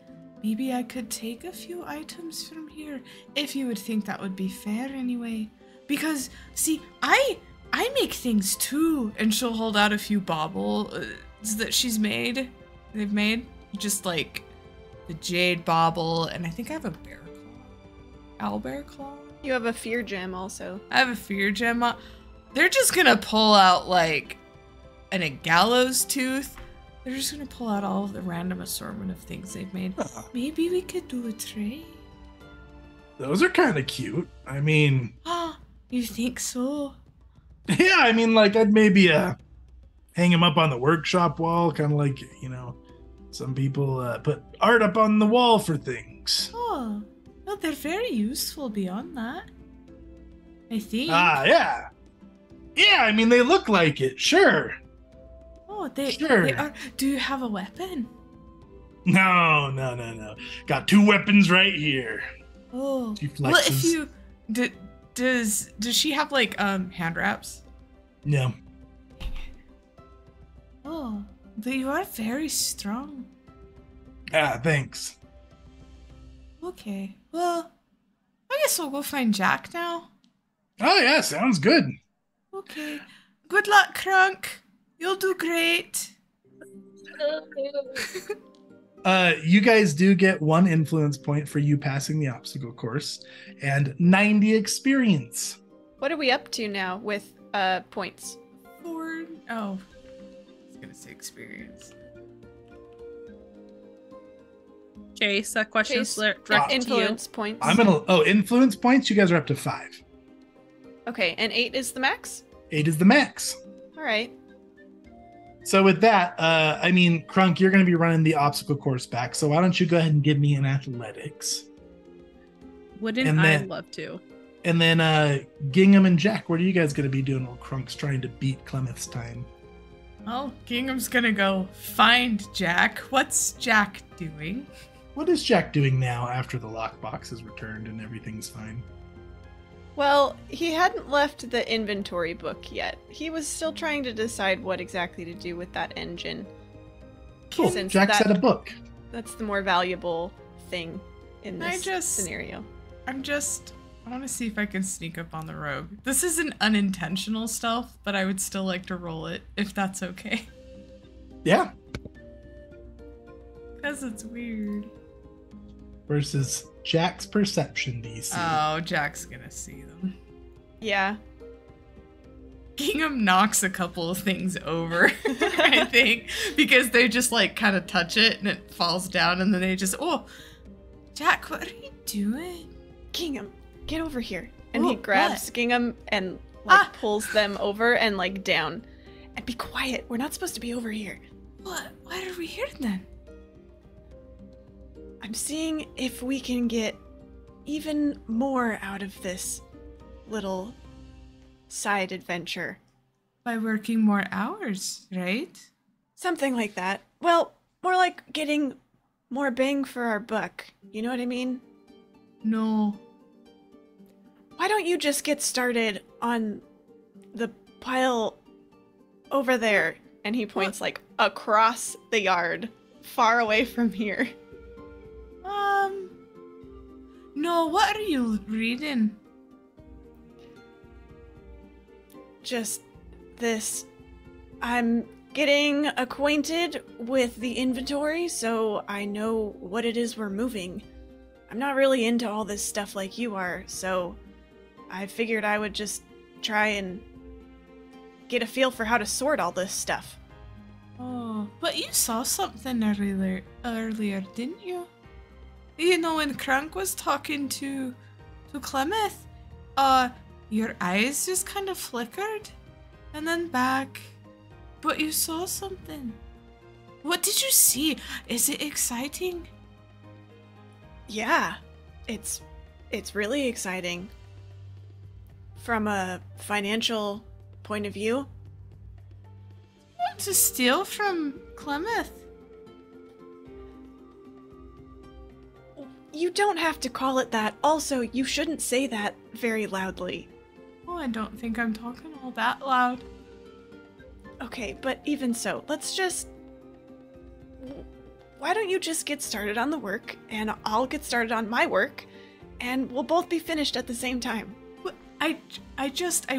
maybe I could take a few items from here, if you would think that would be fair anyway. Because, see, I make things too, and she'll hold out a few baubles that they've made, just like the jade bauble, and I think I have a bear claw. Owlbear claw? You have a fear gem also. I have a fear gem. They're just gonna pull out like a gallows tooth. They're just gonna pull out all of the random assortment of things they've made. Maybe we could do a trade. Those are kind of cute. I mean, Ah, you think so? yeah, I mean, like I'd maybe hang him up on the workshop wall, kind of like some people put art up on the wall for things. Oh, well, they're very useful beyond that. I think. Yeah. Yeah, I mean, they look like it, sure. Oh, they Sure. are. Do you have a weapon? No. Got 2 weapons right here. Oh, She well, if flexes. you does she have like hand wraps? No. Oh, but you are very strong. Thanks. Okay, well, I guess we'll go find Jack now. Oh, yeah, sounds good. Okay. Good luck, Krunk. You'll do great. You guys do get 1 influence point for you passing the obstacle course and 90 experience. What are we up to now with points? I was gonna say experience. Chase, that question's Chase, directed to you. Influence points. Influence points, you guys are up to 5. Okay, and 8 is the max? 8 is the max. All right. So with that, I mean, Krunk, you're going to be running the obstacle course back. So why don't you go ahead and give me an athletics? Wouldn't And I then- love to? And then Gingham and Jack, what are you guys going to be doing while Krunk's trying to beat Clemeth's time? Well, Gingham's gonna go find Jack. What's Jack doing? What is Jack doing now after the lockbox is returned and everything's fine? Well, he hadn't left the inventory book yet. He was still trying to decide what exactly to do with that engine. Cool. Since Jack said a book. That's the more valuable thing in this scenario. I want to see if I can sneak up on the rogue. This is an unintentional stealth, but I would still like to roll it, if that's okay. Yeah. Because it's weird. Versus Jack's perception DC. Oh, Jack's gonna see them. Yeah. Gingham knocks a couple of things over, I think, because they just like kind of touch it and it falls down, and then they just, oh, Jack, what are you doing? Gingham, get over here. And Oh, he grabs what? Gingham and like pulls them over and like down. And be quiet. We're not supposed to be over here. What? Why are we here then? I'm seeing if we can get even more out of this little side adventure. By working more hours, right? Something like that. Well, more like getting more bang for our buck. You know what I mean? No. Why don't you just get started on the pile over there? And he points like across the yard, far away from here. No, what are you reading? Just this. I'm getting acquainted with the inventory, so I know what it is we're moving. I'm not really into all this stuff like you are, so I figured I would just try and get a feel for how to sort all this stuff. Oh, but you saw something earlier, didn't you? You know, when Krunk was talking to Clemeth, your eyes just kind of flickered and then back. But you saw something. What did you see? Is it exciting? Yeah, it's really exciting. From a financial point of view. Want to steal from Clemeth? You don't have to call it that. Also, you shouldn't say that very loudly. Oh, I don't think I'm talking all that loud. Okay, but even so, let's just... Why don't you just get started on the work, and I'll get started on my work, and we'll both be finished at the same time. I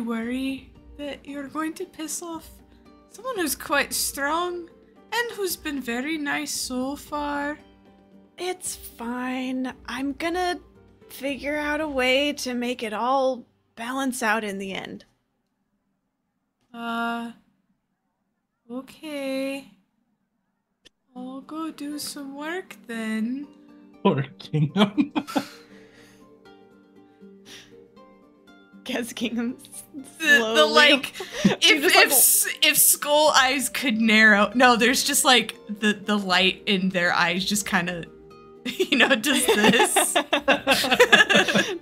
worry that you're going to piss off someone who's quite strong and who's been very nice so far. It's fine. I'm gonna figure out a way to make it all balance out in the end. Okay. I'll go do some work then. Poor Gingham. Guess Gingham The like, if Skull Eyes could narrow, no, there's just like the light in their eyes just kind of, does this.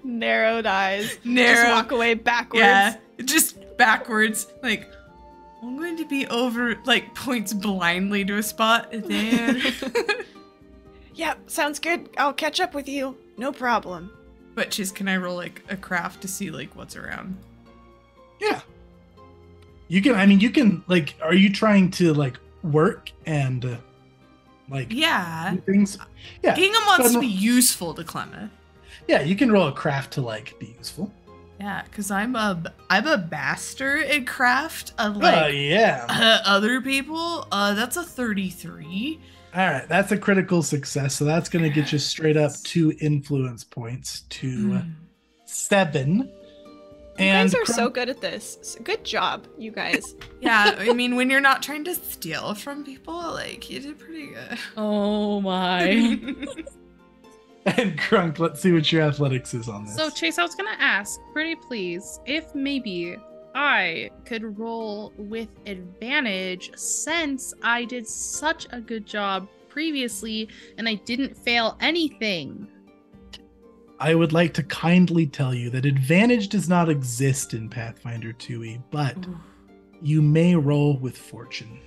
Narrowed eyes. Narrow. Just walk away backwards. Yeah, just backwards. Like, I'm going to be over, like, points blindly to a spot there. Yeah, sounds good. I'll catch up with you. No problem. But just, can I roll, like, a craft to see, like, what's around? Yeah. You can, like, are you trying to, like, work and, like, yeah, do things? Yeah. Gingham wants to be useful to Clemeth. Yeah, you can roll a craft to, like, be useful. Yeah, because I'm a master at craft, unlike other people. That's a 33. All right, that's a critical success. So that's going to get you straight up 2 influence points to 7. You guys are so good at this. Good job, you guys. Yeah, I mean, when you're not trying to steal from people, like, you did pretty good. Oh my. And Krunk, let's see what your athletics is on this. So Chase, I was gonna ask, pretty please, if maybe I could roll with advantage since I did such a good job previously and I didn't fail anything. I would like to kindly tell you that advantage does not exist in Pathfinder 2e, but you may roll with fortune.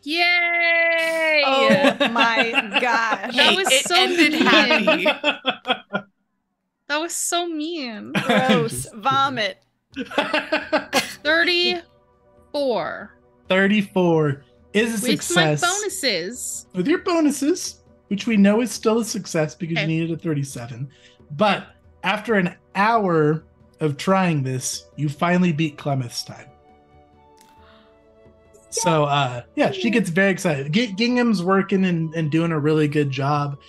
Yay! Oh my gosh. That was It so ended mean. happy. That was so mean. Gross. Just kidding. Vomit. 34. 34 is a With success. my bonuses. With your bonuses, which we know is still a success because Okay. you needed a 37. But after an hour of trying this, you finally beat Clemeth's time. So, yeah, she gets very excited. Gingham's working and doing a really good job.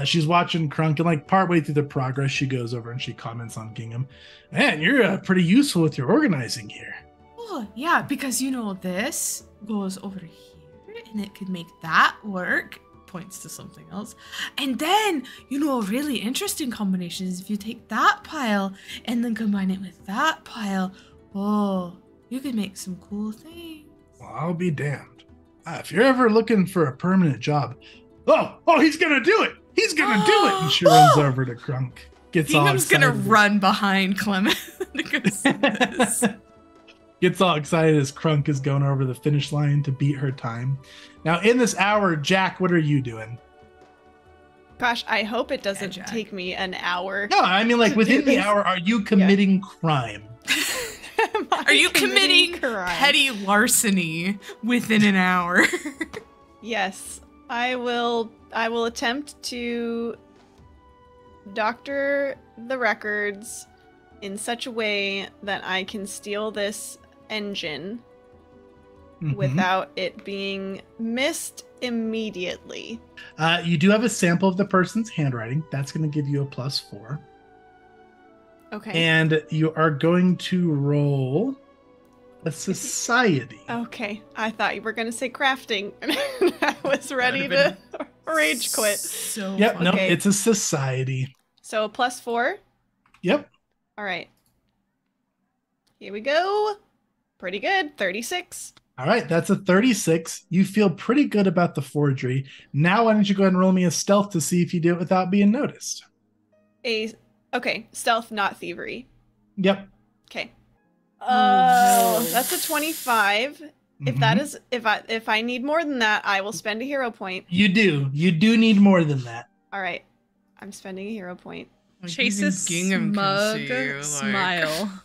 She's watching Krunk, and like partway through the progress, she goes over and she comments on Gingham. Man, you're pretty useful with your organizing here. Oh, yeah, because this goes over here and it could make that work. Points to something else. And then, a really interesting combination is if you take that pile and then combine it with that pile. Oh, you could make some cool things. Well, I'll be damned. If you're ever looking for a permanent job, oh, he's gonna do it. He's gonna do it. And she runs over to Krunk. Gets all Gingham's excited. gonna run behind Clement to go see this. Gets all excited as Krunk is going over the finish line to beat her time. Now, in this hour, Jack, what are you doing? Gosh, I hope it doesn't Jack. take me an hour. No, I mean, like, To within do the this. hour, are you committing crime? Am I Are you committing crime? petty larceny within an hour? Yes, I will attempt to doctor the records in such a way that I can steal this engine Mhm. without it being missed immediately. You do have a sample of the person's handwriting. That's going to give you a +4. Okay. And you are going to roll a society. Okay. I thought you were going to say crafting. I was ready That'd to rage quit. So Yep, fun. no, Okay. it's a society. So a +4. Yep. All right. Here we go. Pretty good. 36. All right, that's a 36. You feel pretty good about the forgery. Now, why don't you go ahead and roll me a stealth to see if you do it without being noticed? Okay, stealth, not thievery. Yep. Okay. Oh, no. That's a 25. If Mhm. that is if I need more than that, I will spend a hero point. You do need more than that. All right. I'm spending a hero point. Like, Chase's even Gingham can smug see you, like- smile.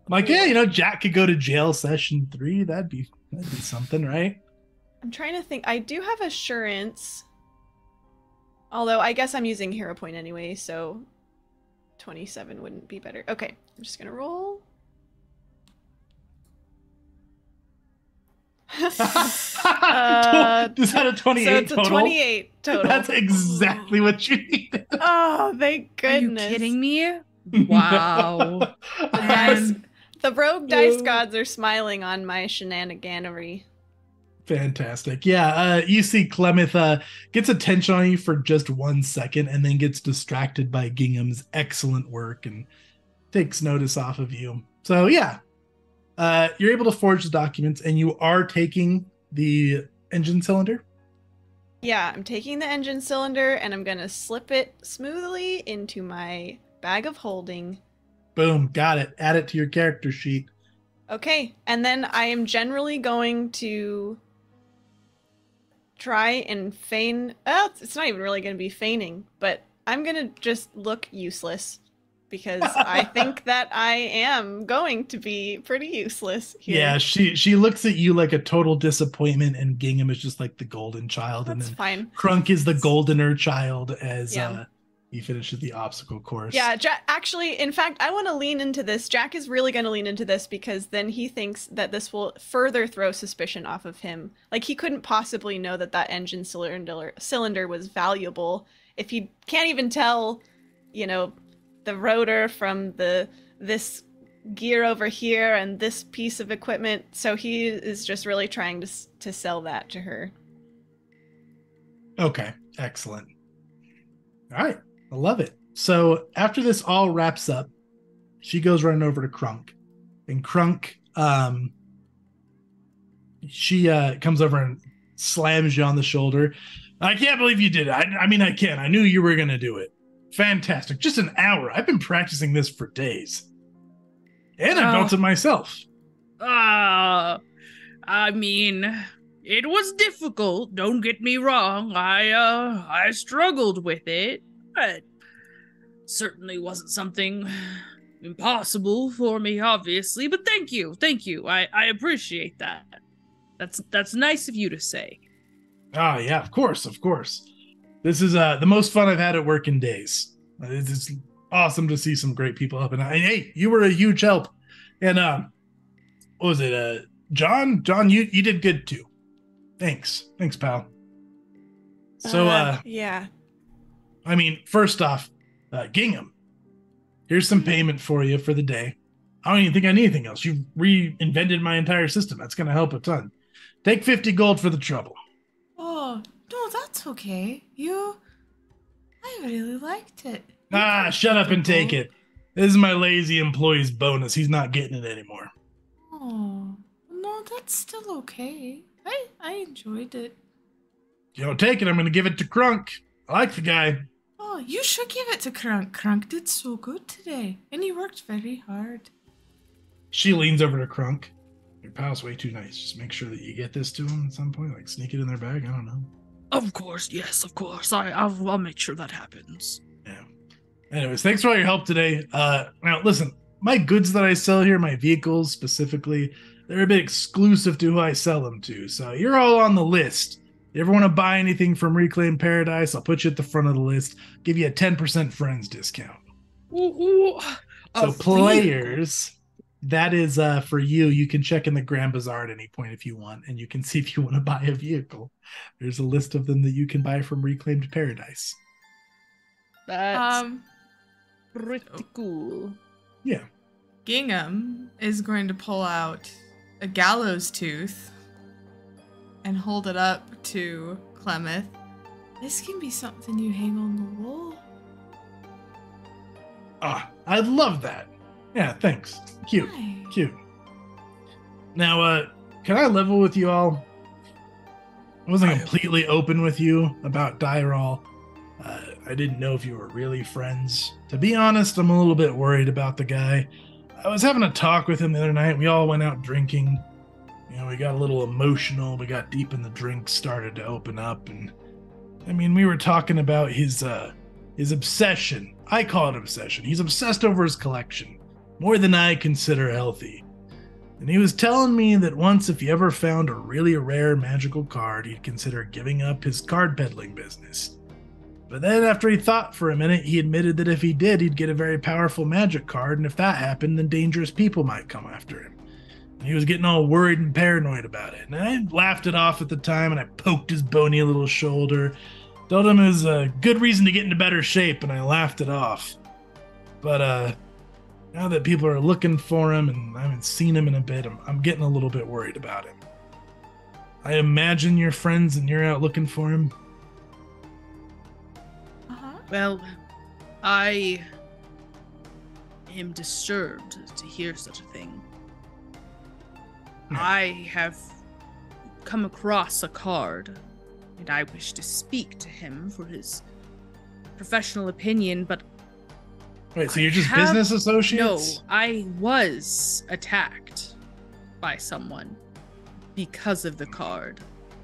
Like, yeah, Jack could go to jail session 3. That'd be something, right? I'm trying to think. I do have assurance. Although I guess I'm using hero point anyway, so 27 wouldn't be better. Okay, I'm just going to roll. Is that a 28 So it's a total? 28 total. That's exactly what you needed. Oh, thank Are you goodness. kidding me? Wow. Guys, And the rogue dice gods are smiling on my shenaniganery. Fantastic. Yeah, you see Clemeth gets attention on you for just 1 second and then gets distracted by Gingham's excellent work and takes notice off of you. So, yeah, you're able to forge the documents and you are taking the engine cylinder. Yeah, I'm taking the engine cylinder and I'm gonna slip it smoothly into my bag of holding. Boom, got it. Add it to your character sheet. Okay, and then I am generally going to try and feign. Oh, it's not even really going to be feigning, but I'm going to just look useless because I think that I am going to be pretty useless here. Yeah, she looks at you like a total disappointment, and Gingham is just like the golden child, and That's then fine. Krunk is the goldener child as Yeah. he finishes the obstacle course. Yeah, actually, in fact, I want to lean into this. Jack is really going to lean into this because then he thinks that this will further throw suspicion off of him. Like, he couldn't possibly know that that engine cylinder was valuable if he can't even tell, the rotor from this gear over here and this piece of equipment. So he is just really trying to sell that to her. Okay, excellent. All right, I love it. So after this all wraps up, she goes running over to Krunk, and Krunk, she comes over and slams you on the shoulder. I can't believe you did it. I mean, I can. I knew you were going to do it. Fantastic. Just an hour. I've been practicing this for days. And I built it myself. I mean, it was difficult. Don't get me wrong. I struggled with it, but certainly wasn't something impossible for me, obviously. But thank you. I appreciate that. That's nice of you to say. Ah, yeah, of course. This is the most fun I've had at work in days. It's awesome to see some great people up. And hey, you were a huge help. And what was it? John, you did good too. Thanks, pal. So yeah. I mean, first off, Gingham, here's some payment for you for the day. I don't even think I need anything else. You've reinvented my entire system. That's gonna help a ton. Take 50 gold for the trouble. Oh, no, that's okay. I really liked it. Shut up and take it. This is my lazy employee's bonus. He's not getting it anymore. Oh, no, that's still okay. I enjoyed it. If you don't take it, I'm going to give it to Krunk. I like the guy. Oh, you should give it to Krunk. Krunk did so good today, and he worked very hard. She leans over to Krunk. Your pal's way too nice. Just make sure that you get this to him at some point. Like, sneak it in their bag. I don't know. Of course, yes, of course. I'll make sure that happens. Yeah. Anyways, thanks for all your help today. Now, listen, my goods that I sell here, my vehicles specifically, they're a bit exclusive to who I sell them to. So you're all on the list. You ever want to buy anything from Reclaimed Paradise, I'll put you at the front of the list. Give you a 10% friends discount. Ooh, so players, that is for you. You can check in the Grand Bazaar at any point if you want, and you can see if you want to buy a vehicle. There's a list of them that you can buy from Reclaimed Paradise. That's pretty cool. Yeah. Gingham is going to pull out a gallows tooth and hold it up to Clemeth. This can be something you hang on the wall. I'd love that. Yeah, thanks. Cute. Hi. Cute. Now, can I level with you all? I wasn't completely open with you about Dyrol. I didn't know if you were really friends. To be honest, I'm a little bit worried about the guy. I was having a talk with him the other night. We all went out drinking. You know, we got a little emotional. We got deep in the drink, started to open up. And, I mean, we were talking about his obsession. I call it obsession. He's obsessed over his collection. More than I consider healthy. And he was telling me that once if he ever found a really rare magical card, he'd consider giving up his card peddling business. But then after he thought for a minute, he admitted that if he did, he'd get a very powerful magic card, and if that happened, then dangerous people might come after him. And he was getting all worried and paranoid about it. And I laughed it off at the time, and I poked his bony little shoulder, told him it was a good reason to get into better shape, and I laughed it off. But now that people are looking for him, and I haven't seen him in a bit, I'm getting a little bit worried about him. I imagine you're friends and you're out looking for him. Well, I am disturbed to hear such a thing. I have come across a card, and I wish to speak to him for his professional opinion, but... Wait, so you're just business associates? No, I was attacked by someone because of the card,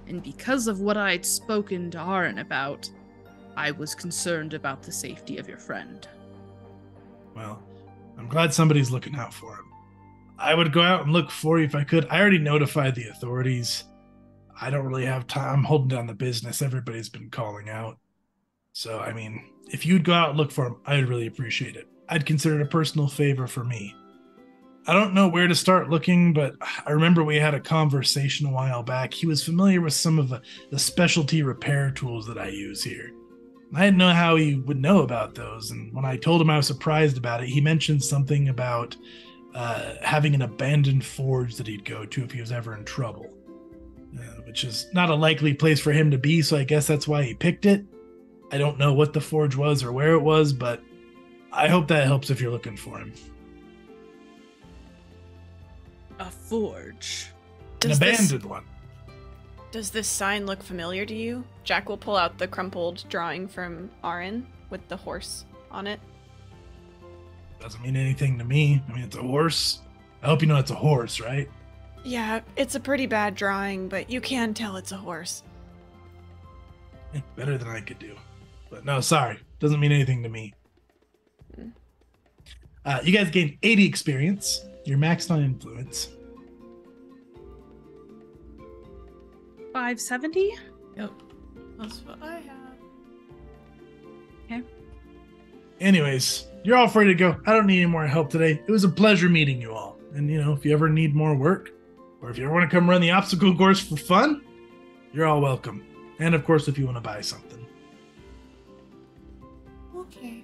and because of what I'd spoken to Aaron about. I was concerned about the safety of your friend. Well, I'm glad somebody's looking out for him. I would go out and look for you if I could. I already notified the authorities. I don't really have time. I'm holding down the business. Everybody's been calling out. So, I mean, if you'd go out and look for him, I'd really appreciate it. I'd consider it a personal favor for me. I don't know where to start looking, but I remember we had a conversation a while back. He was familiar with some of the specialty repair tools that I use here. I didn't know how he would know about those, and when I told him I was surprised about it, he mentioned something about having an abandoned forge that he'd go to if he was ever in trouble, which is not a likely place for him to be, so I guess that's why he picked it. I don't know what the forge was or where it was, but I hope that helps if you're looking for him. A forge? An abandoned one. Does this sign look familiar to you? Jack will pull out the crumpled drawing from Aaron with the horse on it. Doesn't mean anything to me. I mean, it's a horse. I hope you know it's a horse, right? Yeah, it's a pretty bad drawing, but you can tell it's a horse. Better than I could do. But no, sorry. Doesn't mean anything to me. You guys gained 80 experience. You're maxed on influence. 570? Yep. That's what I have. Okay. Anyways, you're all free to go. I don't need any more help today. It was a pleasure meeting you all. And, if you ever need more work, or if you ever want to come run the obstacle course for fun, you're all welcome. And, of course, if you want to buy something. Okay.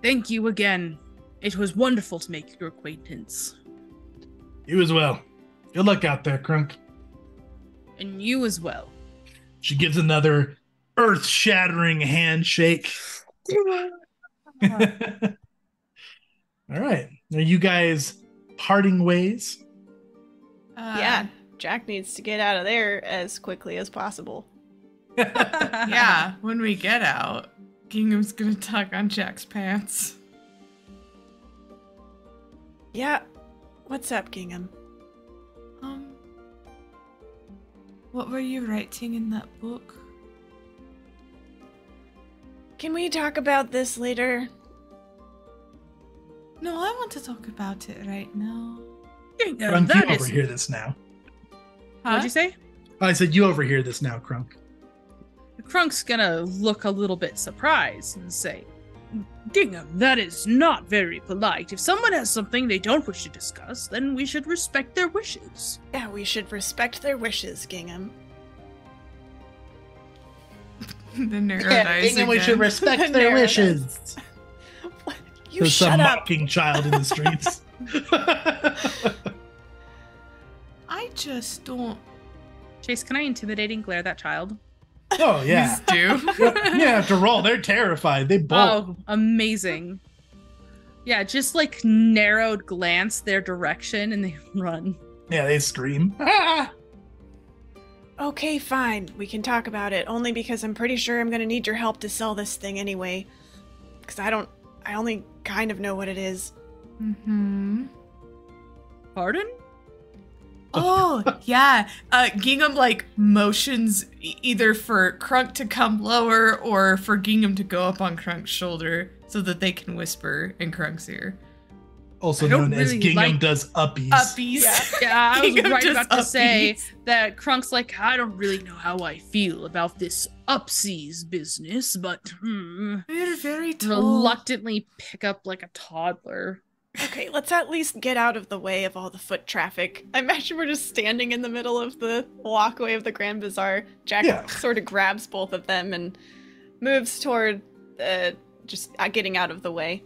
Thank you again. It was wonderful to make your acquaintance. You as well. Good luck out there, Krunk. And you as well. She gives another earth-shattering handshake. All right. Are you guys parting ways? Yeah, Jack needs to get out of there as quickly as possible. Yeah, when we get out, Gingham's gonna tug on Jack's pants. Yeah. What's up, Gingham? What were you writing in that book? Can we talk about this later? No, I want to talk about it right now. Krunk, you overhear this now. What'd you say? I said you overhear this now, Krunk. Crunk's gonna look a little bit surprised and say, Gingham, that is not very polite. If someone has something they don't wish to discuss, then we should respect their wishes. Yeah, we should respect their wishes, Gingham. The narrowed eyes Gingham, we again. should respect The their narrowed wishes. You There's shut some up. mocking child in the streets. I just don't. Chase, can I intimidating glare that child? Oh, yeah. Do. You have to roll. They're terrified. They bolt. Oh, amazing. Yeah, just like narrowed glance their direction and they run. Yeah, they scream. Ah! Okay, fine. We can talk about it. Only because I'm pretty sure I'm gonna need your help to sell this thing anyway. Because I only kind of know what it is. Mm-hmm. Pardon? Oh, yeah. Gingham, motions either for Krunk to come lower or for Gingham to go up on Krunk's shoulder so that they can whisper in Krunk's ear. Also I don't known as really Gingham like- does uppies. Uppies. Yeah, I was Gingham right does about to say uppies. that Crunk's like, I don't really know how I feel about this upsies business, but They're very tall. reluctantly pick up like a toddler. Okay, let's at least get out of the way of all the foot traffic. I imagine we're just standing in the middle of the walkway of the Grand Bazaar. Jack sort of grabs both of them and moves toward just getting out of the way.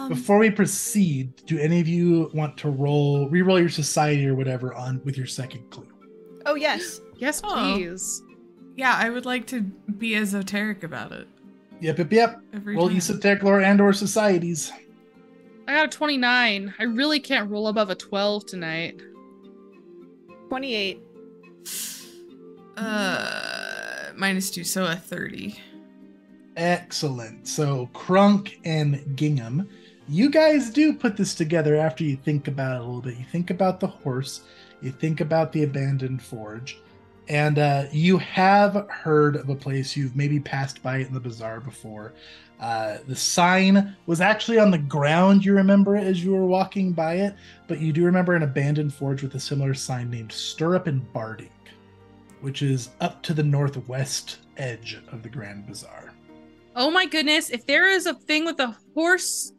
Before we proceed, do any of you want to re-roll your society or whatever on with your second clue? Oh, yes. Yes, Oh. please. Yeah, I would like to be esoteric about it. Yep. Every Roll time. esoteric lore and or societies. I got a 29. I really can't roll above a 12 tonight. 28. -2, so a 30. Excellent. So Krunk and Gingham, you guys do put this together after you think about it a little bit. You think about the horse, you think about the abandoned forge, and you have heard of a place. You've maybe passed by it in the bazaar before. The sign was actually on the ground, you remember it as you were walking by it, but you do remember an abandoned forge with a similar sign named Stirrup and Barding, which is up to the northwest edge of the Grand Bazaar. Oh my goodness, if there is a thing with a horse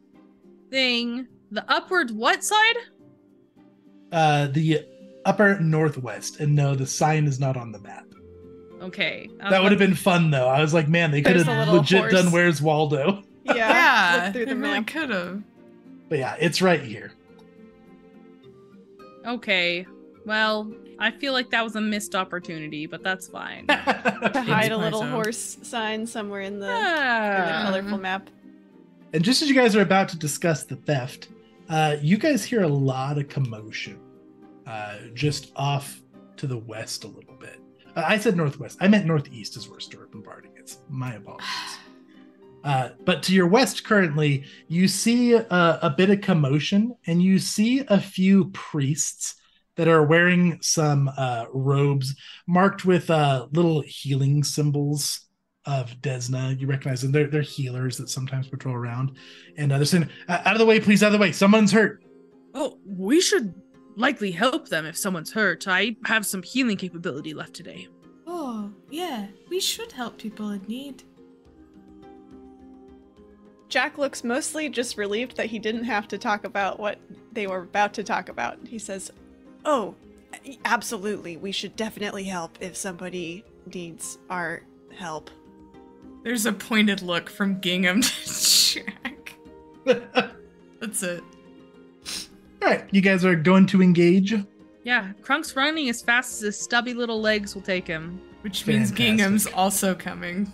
thing, the upward what side? The upper northwest, and no, the sign is not on the map. Okay. That would have been fun, though. I was like, man, they could There's a have little legit horse. done Where's Waldo. Yeah. Look through they the really map. could have. But yeah, it's right here. Okay. Well, I feel like that was a missed opportunity, but that's fine. To hide a my little zone. horse sign somewhere in the Ah. colorful map. And just as you guys are about to discuss the theft, you guys hear a lot of commotion just off to the west a little bit. I said northwest. I meant northeast is where Stirrup and Barding is. My apologies. But to your west currently, you see a bit of commotion, and you see a few priests that are wearing some robes marked with little healing symbols of Desna. You recognize them. They're healers that sometimes patrol around. And they're saying, out of the way, please, out of the way. Someone's hurt. Oh, we should likely help them if someone's hurt. I have some healing capability left today. Oh, yeah, we should help people in need. Jack looks mostly just relieved that he didn't have to talk about what they were about to talk about. He says, "Oh, absolutely. We should definitely help if somebody needs our help." There's a pointed look from Gingham to Jack. That's it. All right, you guys are going to engage. Yeah, Krunk's running as fast as his stubby little legs will take him. Which means Fantastic. Gingham's also coming.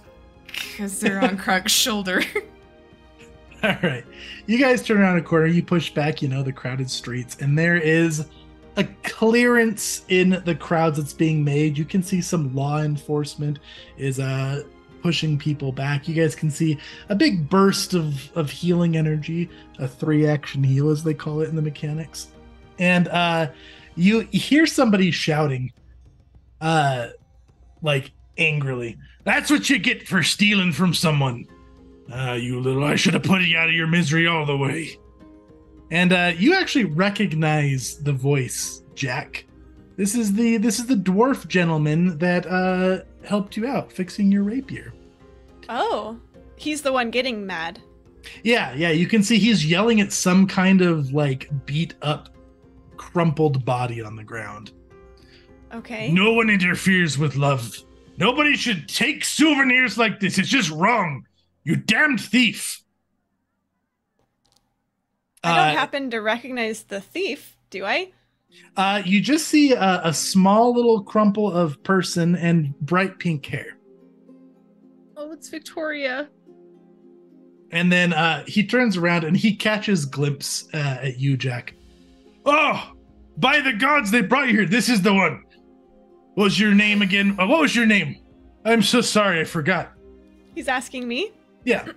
Because they're on Krunk's shoulder. All right. You guys turn around a corner, you push back, the crowded streets, and there is a clearance in the crowds that's being made. You can see some law enforcement is pushing people back. You guys can see a big burst of healing energy, a 3-action heal as they call it in the mechanics. And you hear somebody shouting, like angrily, "That's what you get for stealing from someone. I should have put you out of your misery all the way." And you actually recognize the voice, Jack. This is the dwarf gentleman that helped you out fixing your rapier. "Oh, he's the one getting mad." Yeah, you can see he's yelling at some kind of like beat up, crumpled body on the ground. Okay. "No one interferes with love. Nobody should take souvenirs like this. It's just wrong. You damned thief." I don't happen to recognize the thief, do I? You just see a small little crumple of person and bright pink hair. Oh, it's Victoria. And then he turns around and he catches glimpse at you, Jack. "Oh, by the gods, they brought you here. This is the one. What was your name again? What was your name? I'm so sorry, I forgot." He's asking me? Yeah.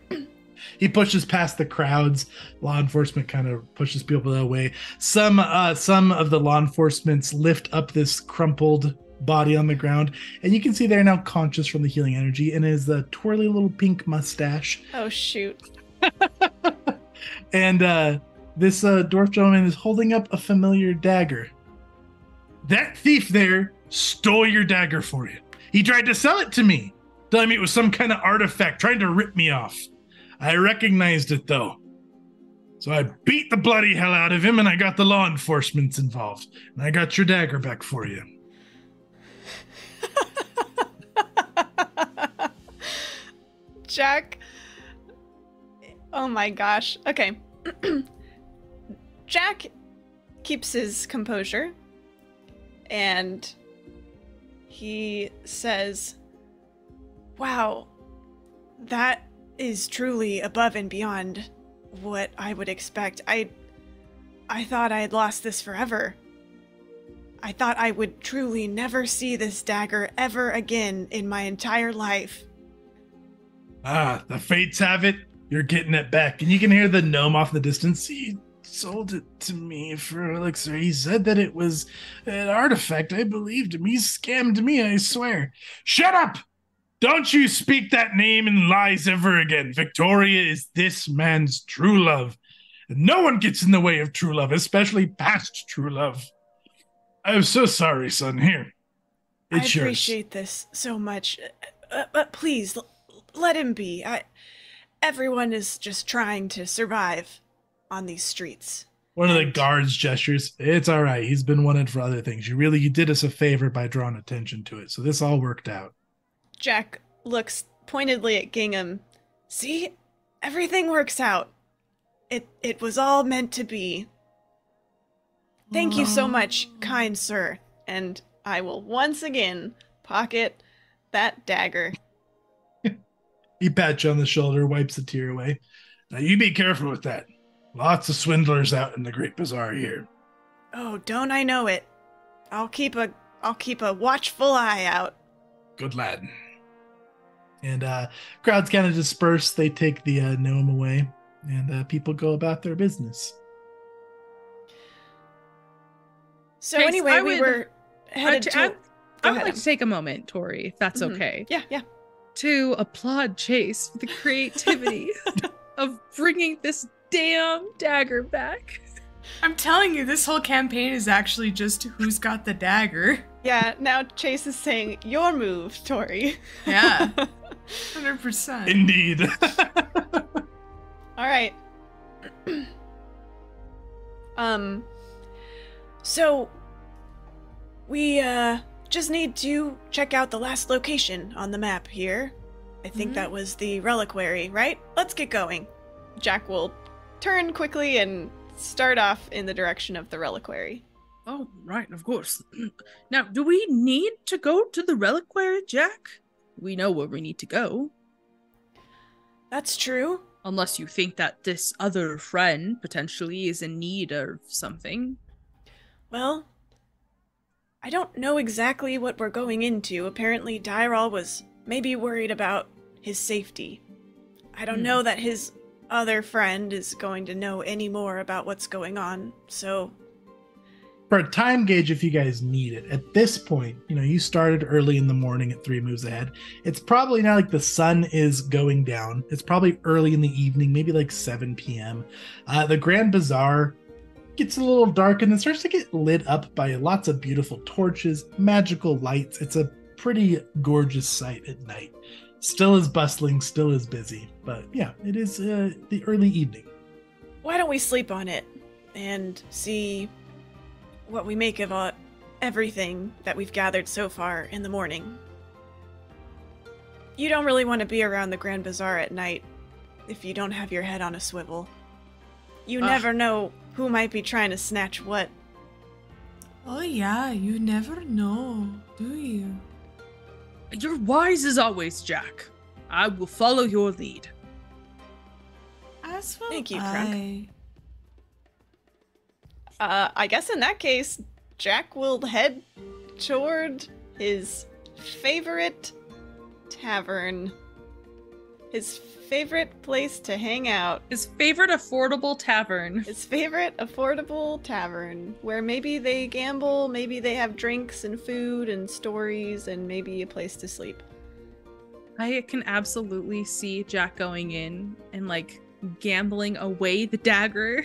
He pushes past the crowds. Law enforcement kind of pushes people away. Some of the law enforcements lift up this crumpled body on the ground, and you can see they're now conscious from the healing energy, and is the twirly little pink mustache. Oh, shoot. And this dwarf gentleman is holding up a familiar dagger. "That thief there stole your dagger for you. He tried to sell it to me, telling me it was some kind of artifact, trying to rip me off. I recognized it, though. So I beat the bloody hell out of him, and I got the law enforcement involved. And I got your dagger back for you." Jack. Oh my gosh. Okay. Jack keeps his composure and he says, "Wow, that is truly above and beyond what I would expect. I thought I had lost this forever. I thought I would truly never see this dagger ever again in my entire life." The fates have it. You're getting it back. And you can hear the gnome off in the distance. "He sold it to me for elixir. He said that it was an artifact. I believed him. He scammed me, I swear." "Shut up! Don't you speak that name in lies ever again. Victoria is this man's true love. And no one gets in the way of true love, especially past true love. I'm so sorry, son. Here. It's I yours." appreciate this so much. But please, let him be. Everyone is just trying to survive on these streets. One of the guards gestures. "It's all right. He's been wanted for other things. You did us a favor by drawing attention to it. So this all worked out." Jack looks pointedly at Gingham. See? Everything works out. It was all meant to be. Thank you so much, kind sir. And I will once again pocket that dagger. He pats you on the shoulder, wipes a tear away. "Now you be careful with that. Lots of swindlers out in the Great Bazaar here." Oh, don't I know it? I'll keep a watchful eye out. "Good lad." And crowds kind of disperse. They take the gnome away, and people go about their business. So Chase, anyway, we were headed to. I Go would ahead, like Em. to take a moment, Tori, if that's Mhm. okay, Yeah. to applaud Chase for the creativity of bringing this damn dagger back. I'm telling you, this whole campaign is actually just who's got the dagger. Yeah, now Chase is saying, your move, Tori. Yeah. 100%. Indeed. All right. So we just need to check out the last location on the map here. I think that was the reliquary, right? Let's get going. Jack will turn quickly and start off in the direction of the reliquary. Oh, right, of course. Now, do we need to go to the reliquary, Jack? We know where we need to go. That's true. Unless you think that this other friend potentially is in need of something. Well, I don't know exactly what we're going into. Apparently, Dyrol was maybe worried about his safety. I don't know that his other friend is going to know any more about what's going on, so... For a time gauge, if you guys need it, at this point, you started early in the morning at 3 moves ahead. It's probably now like the sun is going down. It's probably early in the evening, maybe like 7 p.m. The Grand Bazaar gets a little dark and then starts to get lit up by lots of beautiful torches, magical lights. It's a pretty gorgeous sight at night. Still is bustling, still is busy, but yeah, it is the early evening. Why don't we sleep on it and see what we make of everything that we've gathered so far in the morning? You don't really want to be around the Grand Bazaar at night if you don't have your head on a swivel. You never know who might be trying to snatch what. Oh yeah, you never know, do you? You're wise as always, Jack. I will follow your lead. As well. Thank you, Krunk. I guess in that case, Jack will head toward his favorite tavern. His favorite place to hang out. His favorite affordable tavern. His favorite affordable tavern, where maybe they gamble, maybe they have drinks and food and stories, and maybe a place to sleep. I can absolutely see Jack going in and gambling away the dagger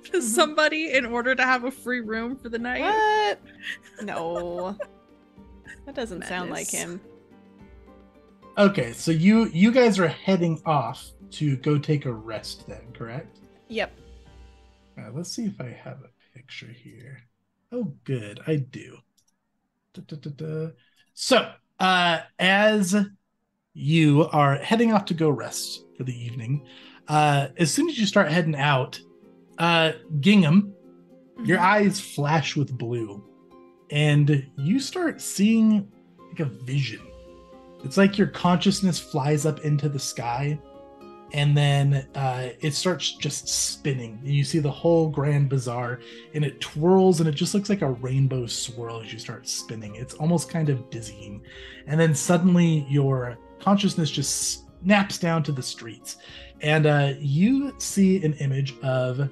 to somebody in order to have a free room for the night. What? No. That doesn't sound like Madness. him. Okay, so you guys are heading off to go take a rest then, correct? Yep. Let's see if I have a picture here. Oh, good, I do. So, as you are heading off to go rest for the evening, as soon as you start heading out, Gingham, your eyes flash with blue, and you start seeing a vision. It's like your consciousness flies up into the sky, and then it starts just spinning. And you see the whole Grand Bazaar, and it twirls, and it just looks like a rainbow swirl as you start spinning. It's almost kind of dizzying. And then suddenly your consciousness just snaps down to the streets, and you see an image of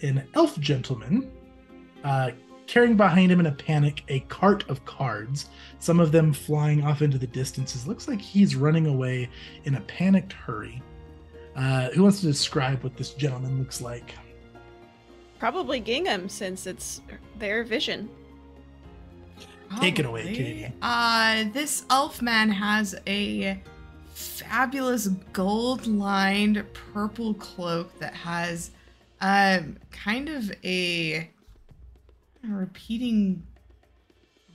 an elf gentleman carrying behind him in a panic a cart of cards, some of them flying off into the distances. Looks like he's running away in a panicked hurry. Who wants to describe what this gentleman looks like? Probably Gingham, since it's their vision. Take it away, Probably. Katie. This elf man has a fabulous gold-lined purple cloak that has kind of a repeating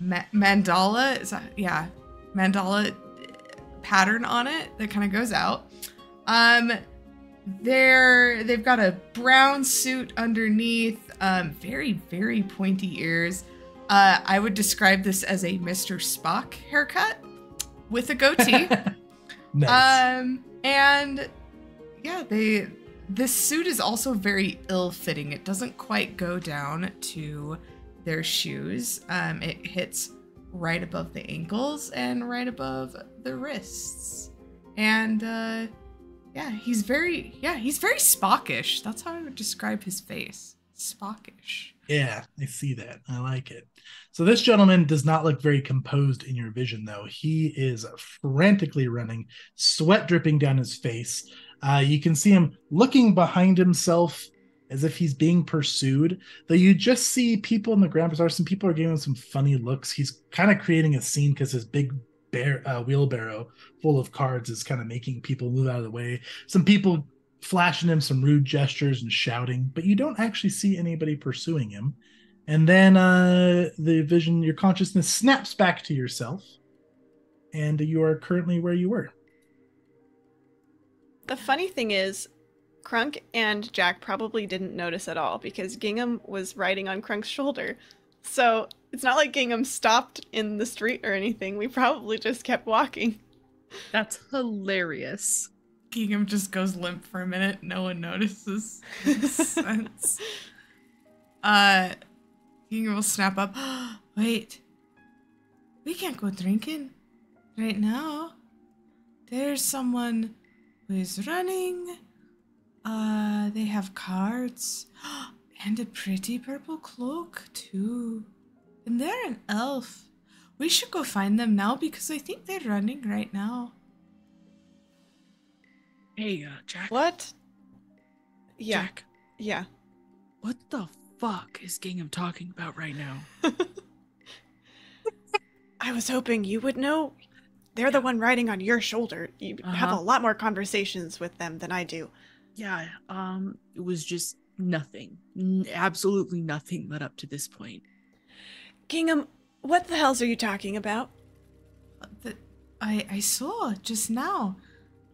mandala. Is that, yeah, mandala pattern on it that kind of goes out. They've got a brown suit underneath, very, very pointy ears. I would describe this as a Mr. Spock haircut with a goatee. Nice. And yeah, this suit is also very ill-fitting. It doesn't quite go down to their shoes. It hits right above the ankles and right above the wrists. And he's very Spockish. That's how I would describe his face. Spockish. Yeah, I see that. I like it. So this gentleman does not look very composed in your vision, though. He is frantically running, sweat dripping down his face. You can see him looking behind himself as if he's being pursued. Though you just see people in the Grand Bazaar. Some people are giving him some funny looks. He's kind of creating a scene because his big wheelbarrow full of cards is kind of making people move out of the way. Some people flashing him some rude gestures and shouting, but you don't actually see anybody pursuing him. And then the vision, your consciousness snaps back to yourself, and you are currently where you were. The funny thing is, Krunk and Jack probably didn't notice at all because Gingham was riding on Krunk's shoulder. So it's not like Gingham stopped in the street or anything. We probably just kept walking. That's hilarious. Gingham just goes limp for a minute. No one notices. Makes sense. Gingham will snap up. Wait. We can't go drinking right now. There's someone who is running. They have cards. And a pretty purple cloak, too. And they're an elf. We should go find them now because I think they're running right now. Hey, Jack. What? Yeah. Jack, Yeah. what the fuck is Gingham talking about right now? I was hoping you would know. They're the one riding on your shoulder. You have a lot more conversations with them than I do. Yeah, it was just nothing. Absolutely nothing led up to this point. Gingham, what the hells are you talking about? I saw just now.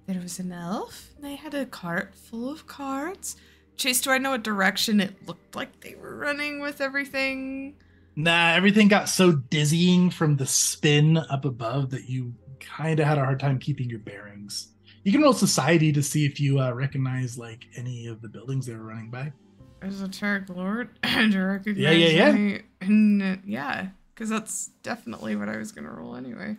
There was an elf, and they had a cart full of cards. Chase, do I know what direction it looked like they were running with everything? Nah, everything got so dizzying from the spin up above that you kind of had a hard time keeping your bearings. You can roll society to see if you recognize like any of the buildings they were running by. Esoteric Lord to recognize Yeah. any, and yeah, because that's definitely what I was gonna roll anyway.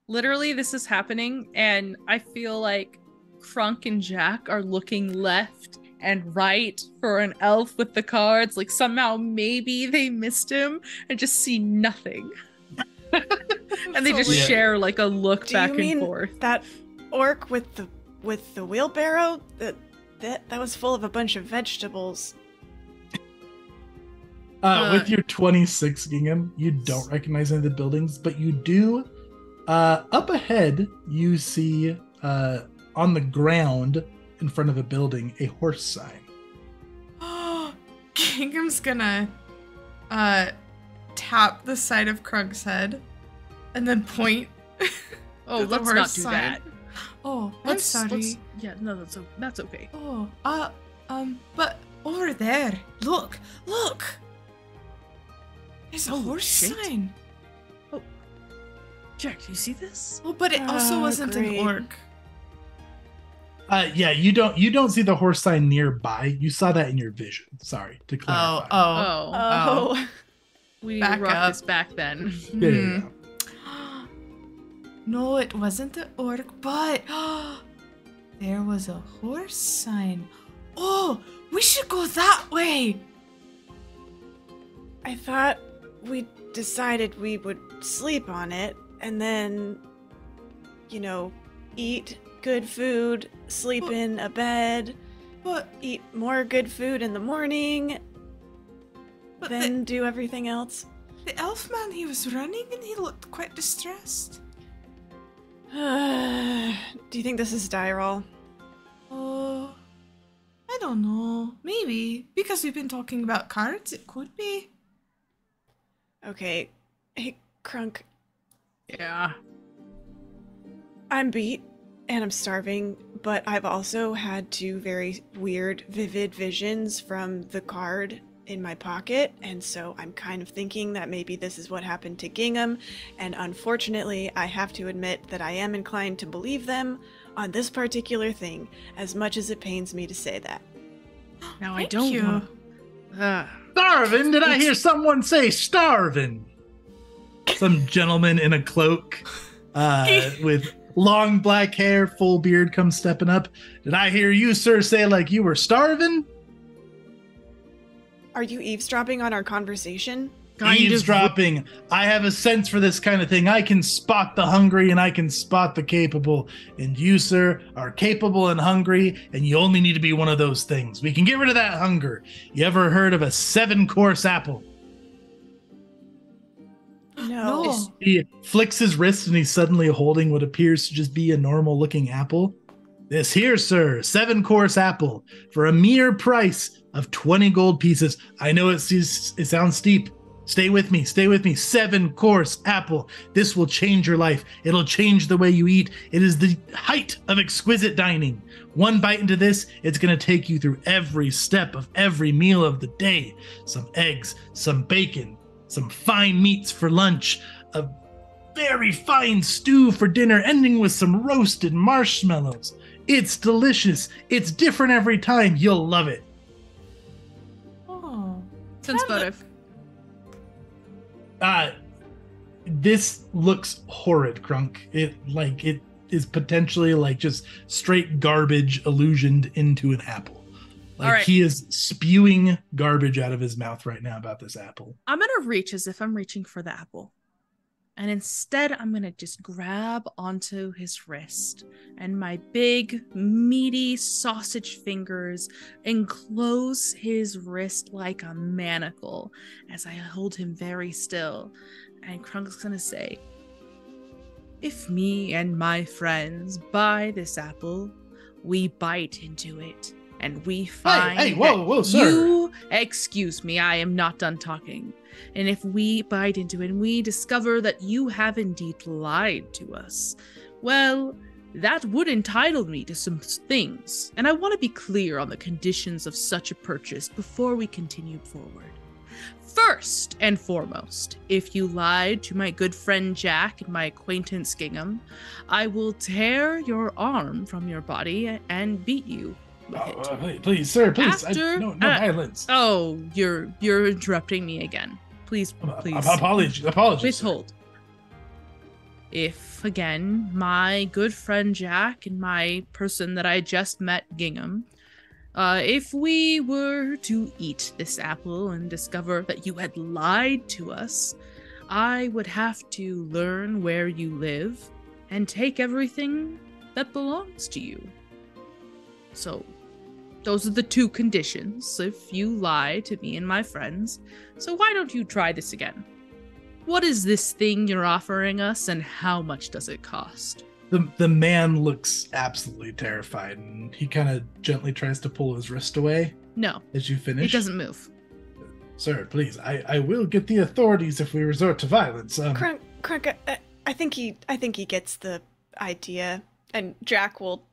Literally, this is happening, and I feel like Krunk and Jack are looking left and right for an elf with the cards. Like somehow maybe they missed him and just see nothing. And they just Yeah. share like a look Do back you mean and forth. that orc with the wheelbarrow? That was full of a bunch of vegetables. With your 26 Gingham, you don't recognize any of the buildings, but you do. Up ahead, you see on the ground in front of a building a horse sign. Gingham's gonna tap the side of Krunk's head and then point. Oh, to the let's not horse do sign. that. Oh, I'm sorry. Yeah, no, that's okay. Oh, but over there, look. There's a Oh, horse shit. sign. Jack, do you see this? Oh, but it also wasn't great. an orc. Yeah, you don't see the horse sign nearby. You saw that in your vision. Sorry to clarify. Oh. We Back rock up. this back then. Yeah. No, it wasn't the orc, but there was a horse sign. Oh, we should go that way. I thought we decided we would sleep on it and then, eat good food, sleep in a bed, But eat more good food in the morning, then do everything else. the elf man, he was running and he looked quite distressed. Do you think this is Dyrol? Oh, I don't know. Maybe. Because we've been talking about cards, it could be. Okay. Hey, Krunk, Yeah. I'm beat and I'm starving, but I've also had two very weird, vivid visions from the card in my pocket, and so I'm kind of thinking that maybe this is what happened to Gingham, and unfortunately, I have to admit that I am inclined to believe them on this particular thing, as much as it pains me to say that. Now I Thank don't you. know. Starving? Did I hear someone say starving? Some gentleman in a cloak with long black hair, full beard comes stepping up. Did I hear you, sir, say like you were starving? Are you eavesdropping on our conversation? Eavesdropping. I have a sense for this kind of thing. I can spot the hungry and I can spot the capable. And you, sir, are capable and hungry, and you only need to be one of those things. We can get rid of that hunger. You ever heard of a 7-course apple? No. He flicks his wrist and he's suddenly holding what appears to just be a normal looking apple. This here, sir, 7-course apple for a mere price of 20 gold pieces. I know it sounds steep. Stay with me. 7-course apple. This will change your life. It'll change the way you eat. It is the height of exquisite dining. One bite into this, it's going to take you through every step of every meal of the day. Some eggs, some bacon, some fine meats for lunch, a very fine stew for dinner, ending with some roasted marshmallows. It's delicious. It's different every time. You'll love it. Oh. Sense motive. This looks horrid, Krunk. It is potentially like just straight garbage illusioned into an apple. Like, right. He is spewing garbage out of his mouth right now about this apple. I'm gonna reach as if I'm reaching for the apple. And instead, I'm gonna just grab onto his wrist, and my big, meaty sausage fingers enclose his wrist like a manacle as I hold him very still. And Krunk's gonna say, "If me and my friends buy this apple, we bite into it, and we find whoa, sir. you, excuse me, I am not done talking. And if we bite into it and we discover that you have indeed lied to us, well, that would entitle me to some things. And I want to be clear on the conditions of such a purchase before we continue forward. First and foremost, if you lied to my good friend Jack and my acquaintance Gingham, I will tear your arm from your body and beat you with it. Please, sir, please. After, No violence. Oh, you're interrupting me again. Please. Apologies. Withhold. If, again, my good friend Jack and my person that I just met, Gingham, if we were to eat this apple and discover that you had lied to us, I would have to learn where you live and take everything that belongs to you. So, those are the two conditions if you lie to me and my friends. So why don't you try this again? What is this thing you're offering us, and how much does it cost? The man looks absolutely terrified, and he kind of gently tries to pull his wrist away. No. As you finish. It doesn't move. Sir, please, I will get the authorities if we resort to violence. Krunk, I think he gets the idea. And Jack will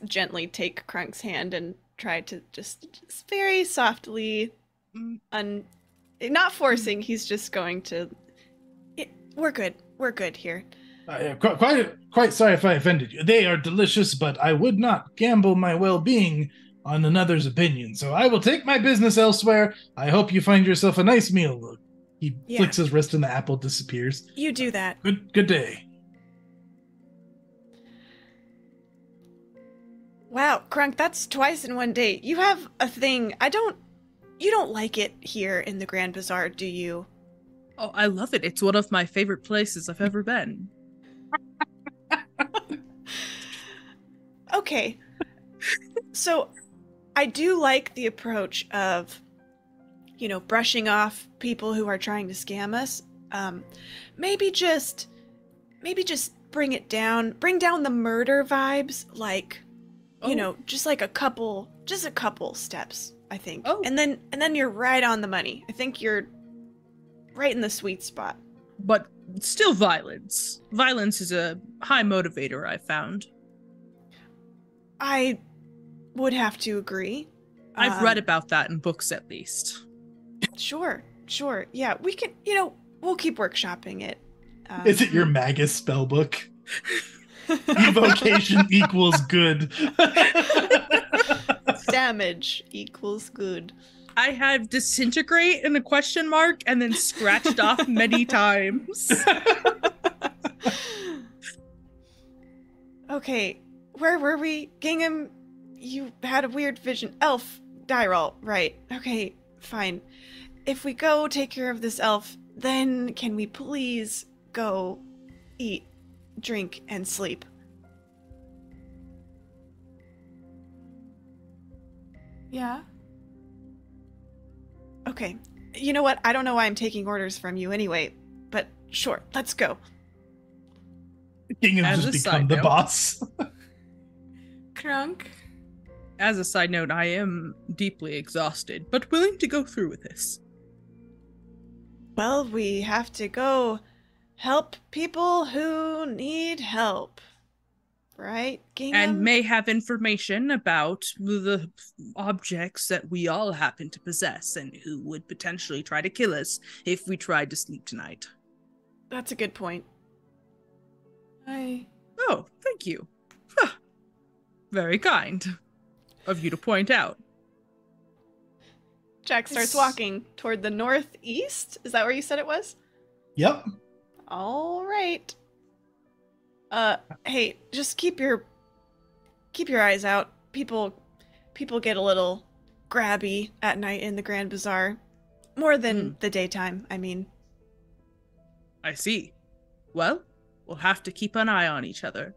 gently take Krunk's hand and try to just very softly, not forcing. He's just going to. We're good here. Quite sorry if I offended you. They are delicious, but I would not gamble my well-being on another's opinion. So I will take my business elsewhere. I hope you find yourself a nice meal. He flicks his wrist and the apple disappears. You do that. Good day. Wow, Krunk, that's twice in one day. You have a thing. You don't like it here in the Grand Bazaar, do you? Oh, I love it. It's one of my favorite places I've ever been. Okay. So, I do like the approach of, brushing off people who are trying to scam us. Maybe just bring it down. Bring down the murder vibes, like, just like a couple steps, I think. Oh. And then you're right on the money. I think you're right in the sweet spot. But still violence. Violence is a high motivator, I found. I would have to agree. I've read about that in books, at least. Sure. Yeah, we can, we'll keep workshopping it. Is it your Magus spellbook? Evocation equals good. Damage equals good. I have disintegrate and a question mark and then scratched off many times. Okay, where were we? Gingham, you had a weird vision. Elf, die roll, right. Okay, fine. if we go take care of this elf, then can we please go eat, drink, and sleep? Yeah. Okay. You know what? I don't know why I'm taking orders from you anyway, but sure, let's go. Gingham's As just a become side the note- boss. Krunk. As a side note, I am deeply exhausted, but willing to go through with this. Well, we have to go help people who need help. Right, Gingham? And may have information about the objects that we all happen to possess and who would potentially try to kill us if we tried to sleep tonight. That's a good point. Oh, thank you. Huh. Very kind of you to point out. Jack starts walking toward the northeast. Is that where you said it was? Yep. All right. Hey, just keep your eyes out. People get a little grabby at night in the Grand Bazaar. More than the daytime, I mean. I see. Well, we'll have to keep an eye on each other.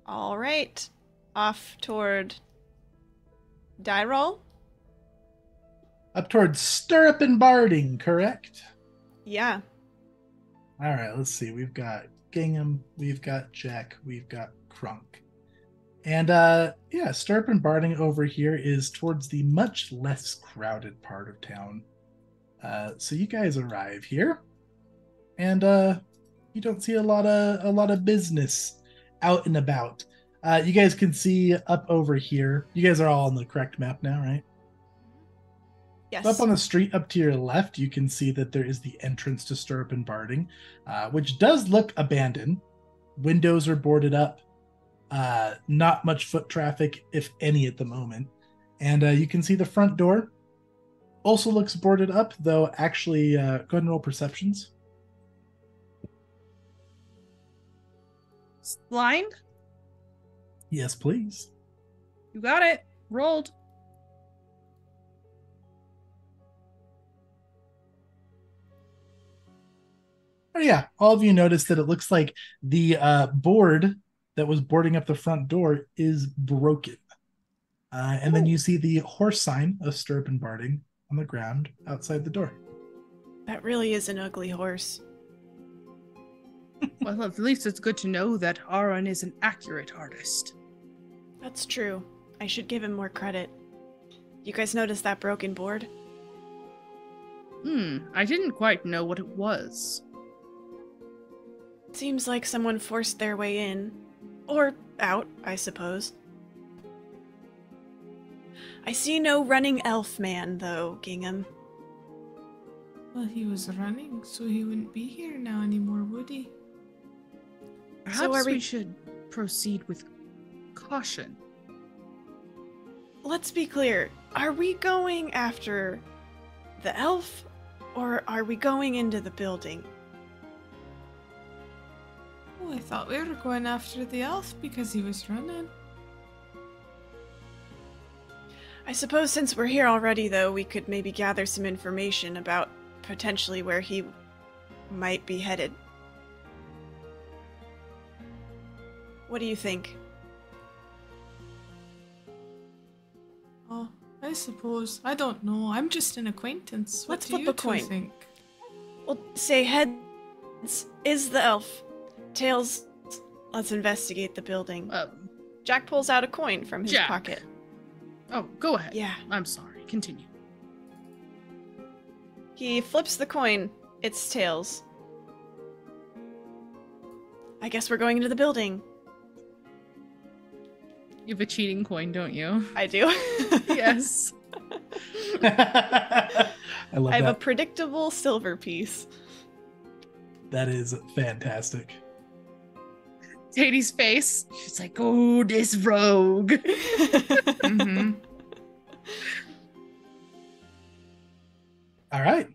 All right. Off toward Dyrol? Up towards Stirrup and Barding, correct? Yeah. All right, let's see. We've got Gingham, we've got Jack, we've got Krunk. And yeah, Stirrup and Barding over here is towards the much less crowded part of town. So you guys arrive here, and you don't see a lot of business out and about. You guys can see up over here. You guys are all on the correct map now, right? Yes. Up on the street up to your left, you can see that there is the entrance to Stirrup and Barding, which does look abandoned. Windows are boarded up. Not much foot traffic, if any, at the moment. And you can see the front door also looks boarded up, though actually, go ahead and roll perceptions. Blind? Yes, please. You got it. Rolled. Oh yeah, all of you notice that it looks like the board that was boarding up the front door is broken. And then you see the horse sign of Stirrup and Barding on the ground outside the door. That really is an ugly horse. Well, at least it's good to know that Aaron is an accurate artist. That's true. I should give him more credit. You guys notice that broken board? I didn't quite know what it was. Seems like someone forced their way in. Or out, I suppose. I see no running elf man, though, Gingham. Well, he was running, so he wouldn't be here now anymore, would he? Perhaps we should proceed with caution. Let's be clear. Are we going after the elf, or are we going into the building? Oh, I thought we were going after the elf because he was running. I suppose since we're here already, though, we could maybe gather some information about potentially where he might be headed. What do you think? Oh, I suppose. I don't know. I'm just an acquaintance. Let's What do flip you a two coin. think? Well, say heads is the elf. Tails, let's investigate the building. Jack pulls out a coin from his Jack. pocket. Oh, go ahead. Yeah. I'm sorry. Continue. He flips the coin. It's tails. I guess we're going into the building. You have a cheating coin, don't you? I do. Yes. I love I have a that. predictable silver piece. That is fantastic. Katie's face. She's like, oh, this rogue. Mm-hmm. All right.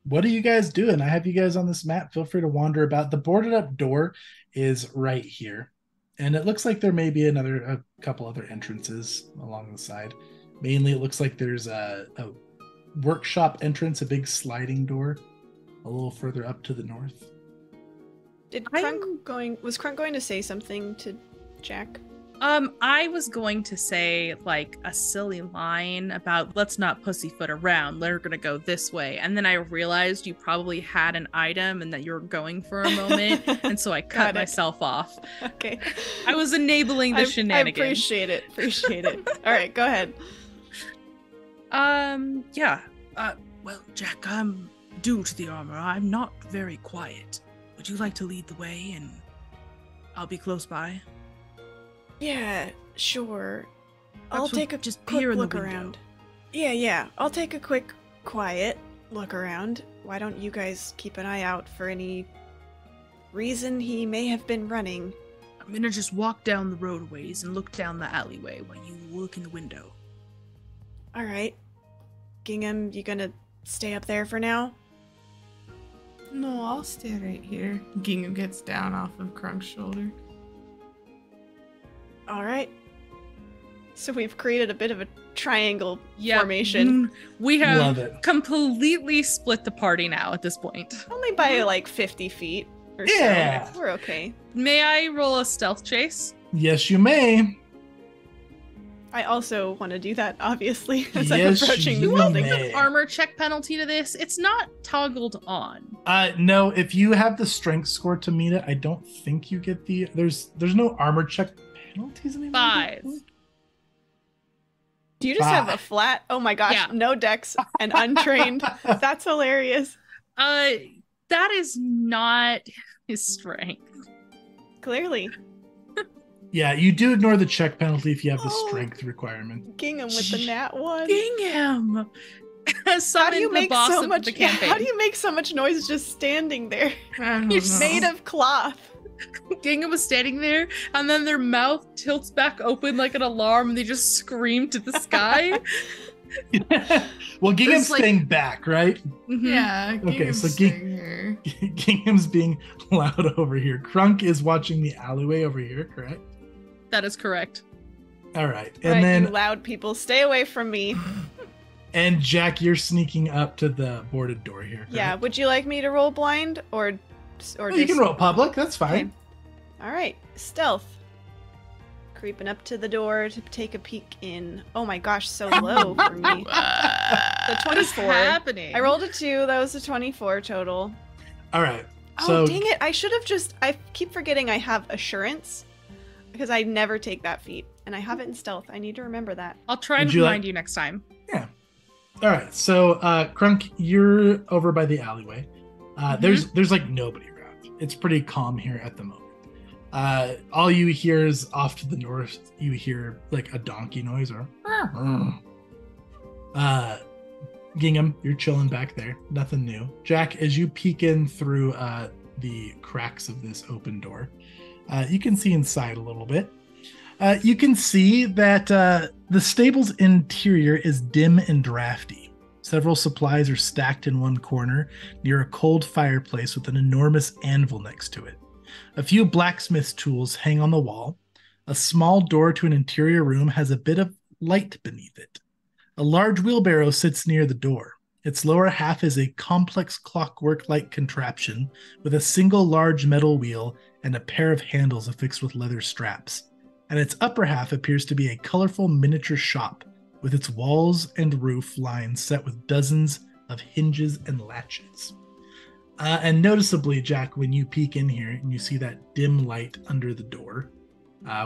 What are you guys doing? I have you guys on this map. Feel free to wander about. The boarded up door is right here. And it looks like there may be a couple other entrances along the side. Mainly, it looks like there's a workshop entrance, a big sliding door a little further up to the north. Was Krunk going to say something to Jack? I was going to say like a silly line about let's not pussyfoot around. They're gonna go this way, and then I realized you probably had an item and that you were going for a moment, and so I cut myself off. Okay. I was enabling the shenanigans. I appreciate it. All right, go ahead. Yeah. Well, Jack, due to the armor, I'm not very quiet. Would you like to lead the way, and I'll be close by? Yeah, sure. I'll Perhaps we'll take a just quick peer in the look window. around. Yeah. I'll take a quick, quiet look around. Why don't you guys keep an eye out for any reason he may have been running? I'm gonna just walk down the roadways and look down the alleyway while you look in the window. All right. Gingham, you gonna stay up there for now? No, I'll stay right here. Gingham gets down off of Krunk's shoulder. All right. So we've created a bit of a triangle Yep. formation. We Love have it. completely split the party now at this point. Only by like 50 feet or Yeah. so. We're okay. May I roll a stealth chase? Yes, you may. I also want to do that, obviously, as Yes, I'm approaching the you building. may. Armor check penalty to this. It's not toggled on. No, if you have the strength score to meet it, I don't think you get the. There's no armor check penalties anymore. 5. Do you just have a 5. flat? Oh my gosh, Yeah. no dex and untrained. That's hilarious. That is not his strength. Clearly, Yeah, you do ignore the check penalty if you have the Oh. strength requirement. Gingham with the nat one. Gingham has How do you summoned the make boss so of much? the campaign. How do you make so much noise just standing there? I don't You're know. Made of cloth. Gingham was standing there, and then their mouth tilts back open like an alarm, and they just scream to the sky. Well, Gingham's It's like- staying back, right? Mhm. Yeah, Okay, Gingham's so staying here. Gingham's being loud over here. Krunk is watching the alleyway over here, correct? That is correct. All right. Right, And you then loud people, stay away from me. and Jack, you're sneaking up to the boarded door here. Correct? Yeah. Would you like me to roll blind or Oh, you can roll public. That's fine. All right, stealth. Creeping up to the door to take a peek in. Oh my gosh, so low for me. The 24. Happening. I rolled a 2. That was a 24 total. All right. Oh, So dang it. I should have just. I keep forgetting I have assurance because I never take that feat. And I have it in stealth. I need to remember that. I'll try and Would you remind like- you next time. all right. So Krunk, you're over by the alleyway. There's like nobody around. It's pretty calm here at the moment. All you hear is off to the north. You hear like a donkey noise or. Gingham, you're chilling back there. Nothing new. Jack, as you peek in through the cracks of this open door, you can see inside a little bit. You can see that the stable's interior is dim and drafty. Several supplies are stacked in one corner near a cold fireplace with an enormous anvil next to it. A few blacksmith's tools hang on the wall. A small door to an interior room has a bit of light beneath it. A large wheelbarrow sits near the door. Its lower half is a complex clockwork-like contraption with a single large metal wheel and a pair of handles affixed with leather straps. And its upper half appears to be a colorful miniature shop with its walls and roof lines set with dozens of hinges and latches. And noticeably, Jack, when you peek in here and you see that dim light under the door,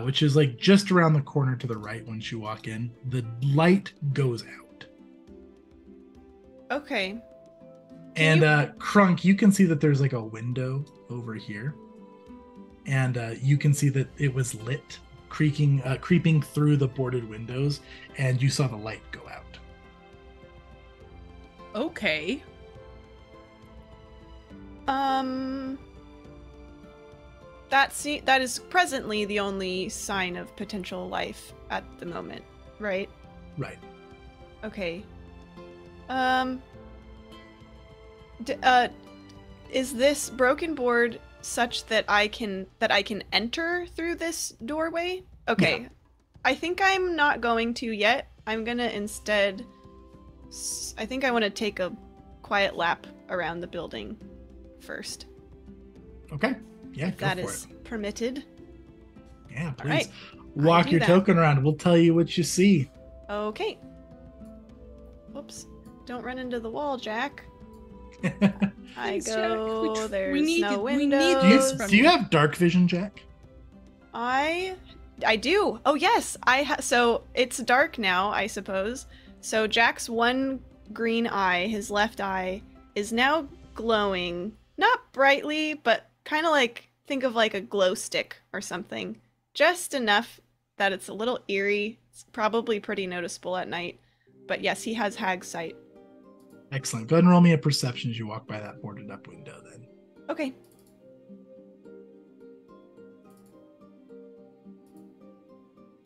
which is like just around the corner to the right once you walk in, the light goes out. Okay. And Krunk, you can see that there's like a window over here. And you can see that it was lit, creeping through the boarded windows, and you saw the light go out. Okay. That is presently the only sign of potential life at the moment, right? Right. Okay. Is this broken board such that I can enter through this doorway? Okay. Yeah. I think I'm not going to yet. I'm gonna instead I think I want to take a quiet lap around the building first. Okay. Yeah, If go that for is it. permitted. Yeah, please. right. Walk do your that. token around. We'll tell you what you see. Okay. Whoops. Don't run into the wall, Jack. I Thanks, Jack. go. We There's need no it. We need windows. do you, this from do you have dark vision, Jack? I do. Oh yes, so it's dark now, I suppose. So Jack's one green eye, his left eye, is now glowing, not brightly, but kind of like, think of like a glow stick or something. Just enough that it's a little eerie. It's probably pretty noticeable at night. But yes, he has hag sight. Excellent. Go ahead and roll me a perception as you walk by that boarded up window then. Okay.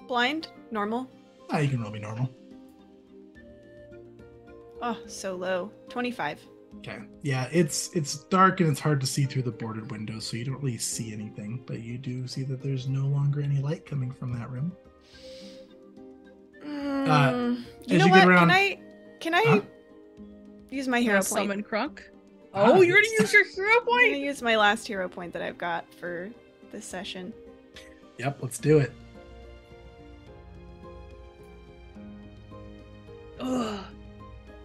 Blind? Normal? Ah, you can roll me normal. Oh, so low. 25. Okay. Yeah, it's dark and it's hard to see through the boarded window, so you don't really see anything, but you do see that there's no longer any light coming from that room. You as know you what? get around- Can I Huh? use my hero point? Summon Krunk. Ah, Oh, you're yes. gonna use your hero I'm gonna point? use my last hero point that I've got for this session. Yep, let's do it. Ugh.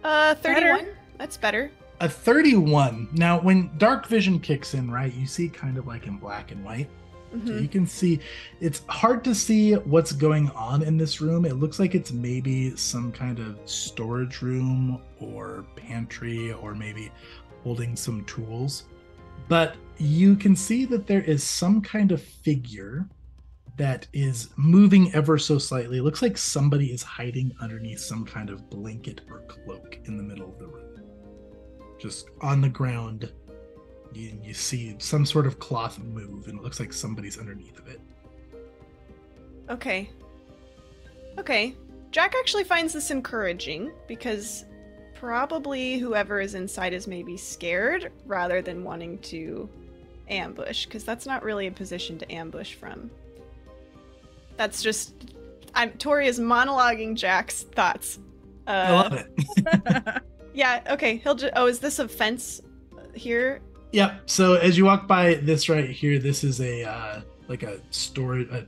31. That's better. A 31. Now, when dark vision kicks in, right, you see kind of like in black and white. So Mhm. you can see, it's hard to see what's going on in this room. It looks like it's maybe some kind of storage room or pantry or maybe holding some tools. But you can see that there is some kind of figure that is moving ever so slightly. It looks like somebody is hiding underneath some kind of blanket or cloak in the middle of the room. Just on the ground, you see some sort of cloth move, and it looks like somebody's underneath of it. Okay. Okay. Jack actually finds this encouraging because probably whoever is inside is maybe scared rather than wanting to ambush, because that's not really a position to ambush from. That's just... Tori is monologuing Jack's thoughts. I love it. Yeah, okay. is this a fence here? Yep. So as you walk by this right here, this is a like a storage, a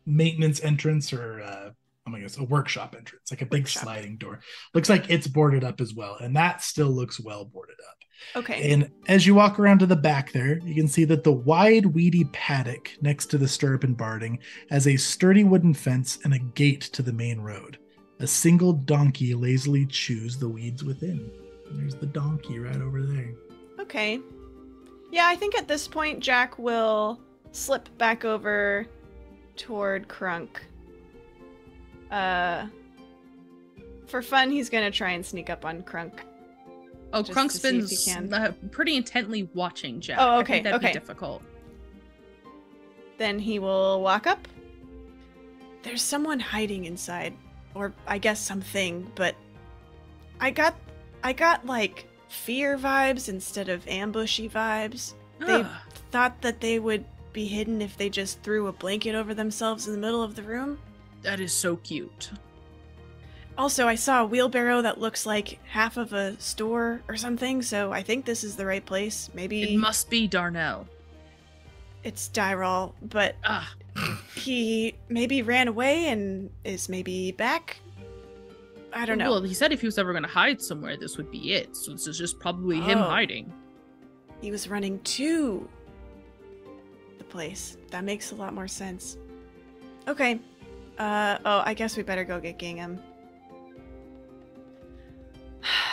maintenance entrance, or oh my gosh, a workshop entrance, like a big Workshop. sliding door. Looks like it's boarded up as well, and that still looks well boarded up. Okay. And as you walk around to the back there, you can see that the wide, weedy paddock next to the stirrup and barding has a sturdy wooden fence and a gate to the main road. A single donkey lazily chews the weeds within. There's the donkey right over there. Okay. Yeah, I think at this point Jack will slip back over toward Krunk. For fun, he's gonna try and sneak up on Krunk. Oh, Just Krunk's to see been if he can. pretty intently watching Jack. Oh, I okay, think that'd okay. be difficult. Then he will walk up. There's someone hiding inside, or I guess something, but I got like fear vibes instead of ambushy vibes. They Ugh. thought that they would be hidden if they just threw a blanket over themselves in the middle of the room. That is so cute. Also, I saw a wheelbarrow that looks like half of a store or something, so I think this is the right place. Maybe It must be Darnell. it's Dyrol, but Ah, he maybe ran away and is maybe back. I don't know. Well, he said if he was ever going to hide somewhere, this would be it. So this is just probably him Oh. hiding. He was running to the place. That makes a lot more sense. Okay. I guess we better go get Gingham.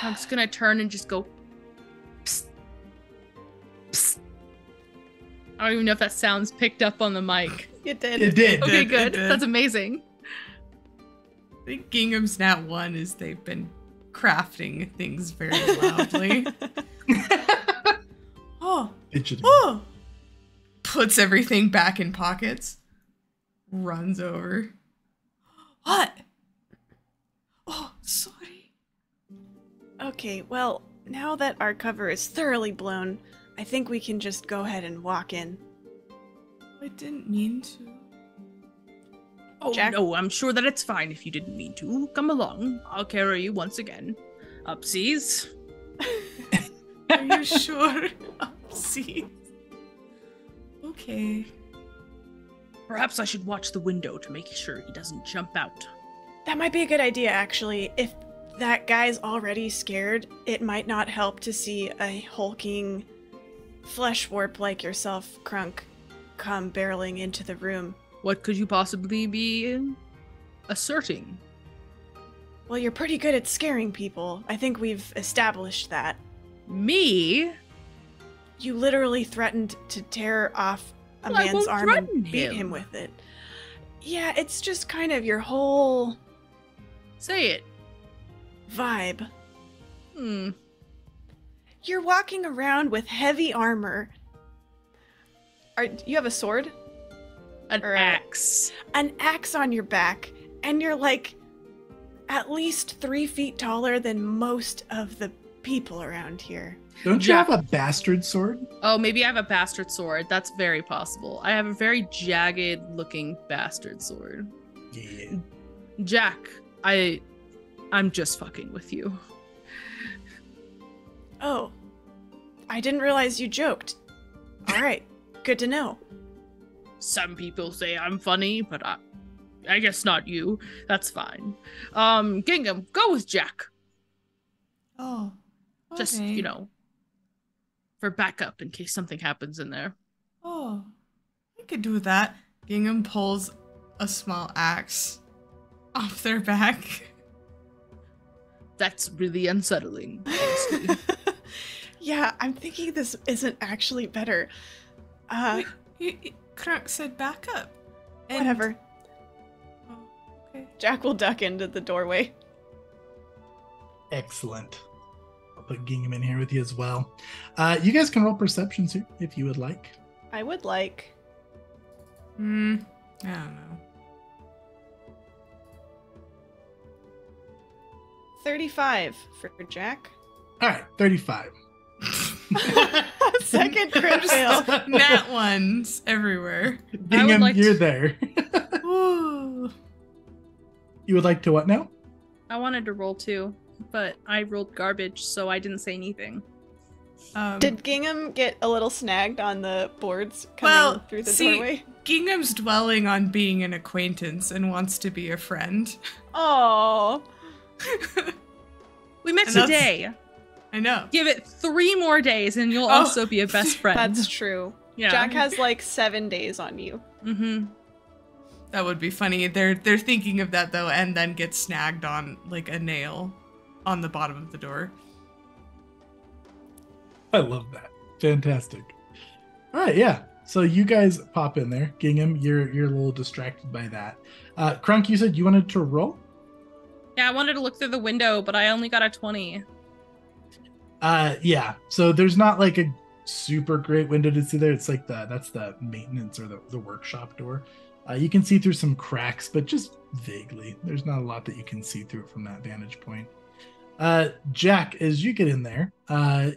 I'm just going to turn and just go, psst, psst. I don't even know if that sounds picked up on the mic. It did. It did. Okay, It good. did. That's amazing. I think Gingham's nat 1 is they've been crafting things very loudly. Oh, Fidgeting. oh! Puts everything back in pockets. Runs over. What? Oh, sorry. Okay, well, now that our cover is thoroughly blown, I think we can just go ahead and walk in. I didn't mean to. Oh, Jack? no, I'm sure that it's fine if you didn't mean to. Come along. I'll carry you once again. Upsies. Are you sure? See. Okay. Perhaps I should watch the window to make sure he doesn't jump out. That might be a good idea, actually. If that guy's already scared, it might not help to see a hulking flesh warp like yourself, Krunk, come barreling into the room. What could you possibly be asserting? Well, you're pretty good at scaring people. I think we've established that. Me? You literally threatened to tear off a Well, I man's won't arm and threaten beat him. him with it. Yeah, it's just kind of your whole Say it. vibe. Hmm. You're walking around with heavy armor. You have a sword? An Or axe. An axe on your back, and you're like at least 3 feet taller than most of the people around here. Don't you Yeah. have a bastard sword? Oh, maybe I have a bastard sword. That's very possible. I have a very jagged looking bastard sword. Yeah. Jack, I'm just fucking with you. Oh, I didn't realize you joked. All right, good to know. Some people say I'm funny, but I guess not you. That's fine. Gingham, go with Jack. Oh. Just, okay. you know, for backup in case something happens in there. Oh. I could do that. Gingham pulls a small axe off their back. That's really unsettling, honestly. Yeah, I'm thinking this isn't actually better. Krunk said back up. And- Whatever. Oh, okay. Jack will duck into the doorway. Excellent. I'll put Gingham in here with you as well. You guys can roll perceptions here if you would like. I would like. I don't know. 35 for Jack. All right, 35. Second crit fail. Nat ones everywhere. Gingham, like you're to- there. Ooh. You would like to what now? I wanted to roll too, but I rolled garbage, so I didn't say anything. Did Gingham get a little snagged on the boards coming Well, through the see, doorway? Gingham's dwelling on being an acquaintance and wants to be a friend. Oh, We met And that's- today. I know. Give it 3 more days and you'll Oh, also be a best friend. that's true. yeah. Jack has like 7 days on you. Mm-hmm. That would be funny. They're thinking of that though, and then get snagged on like a nail on the bottom of the door. I love that. Fantastic. All right, yeah. So you guys pop in there. Gingham, you're a little distracted by that. Krunk, you said you wanted to roll? Yeah, I wanted to look through the window, but I only got a 20. Yeah. So there's not like a super great window to see there. It's like that's the maintenance or the workshop door. You can see through some cracks, but just vaguely. There's not a lot that you can see through from that vantage point. Jack, as you get in there,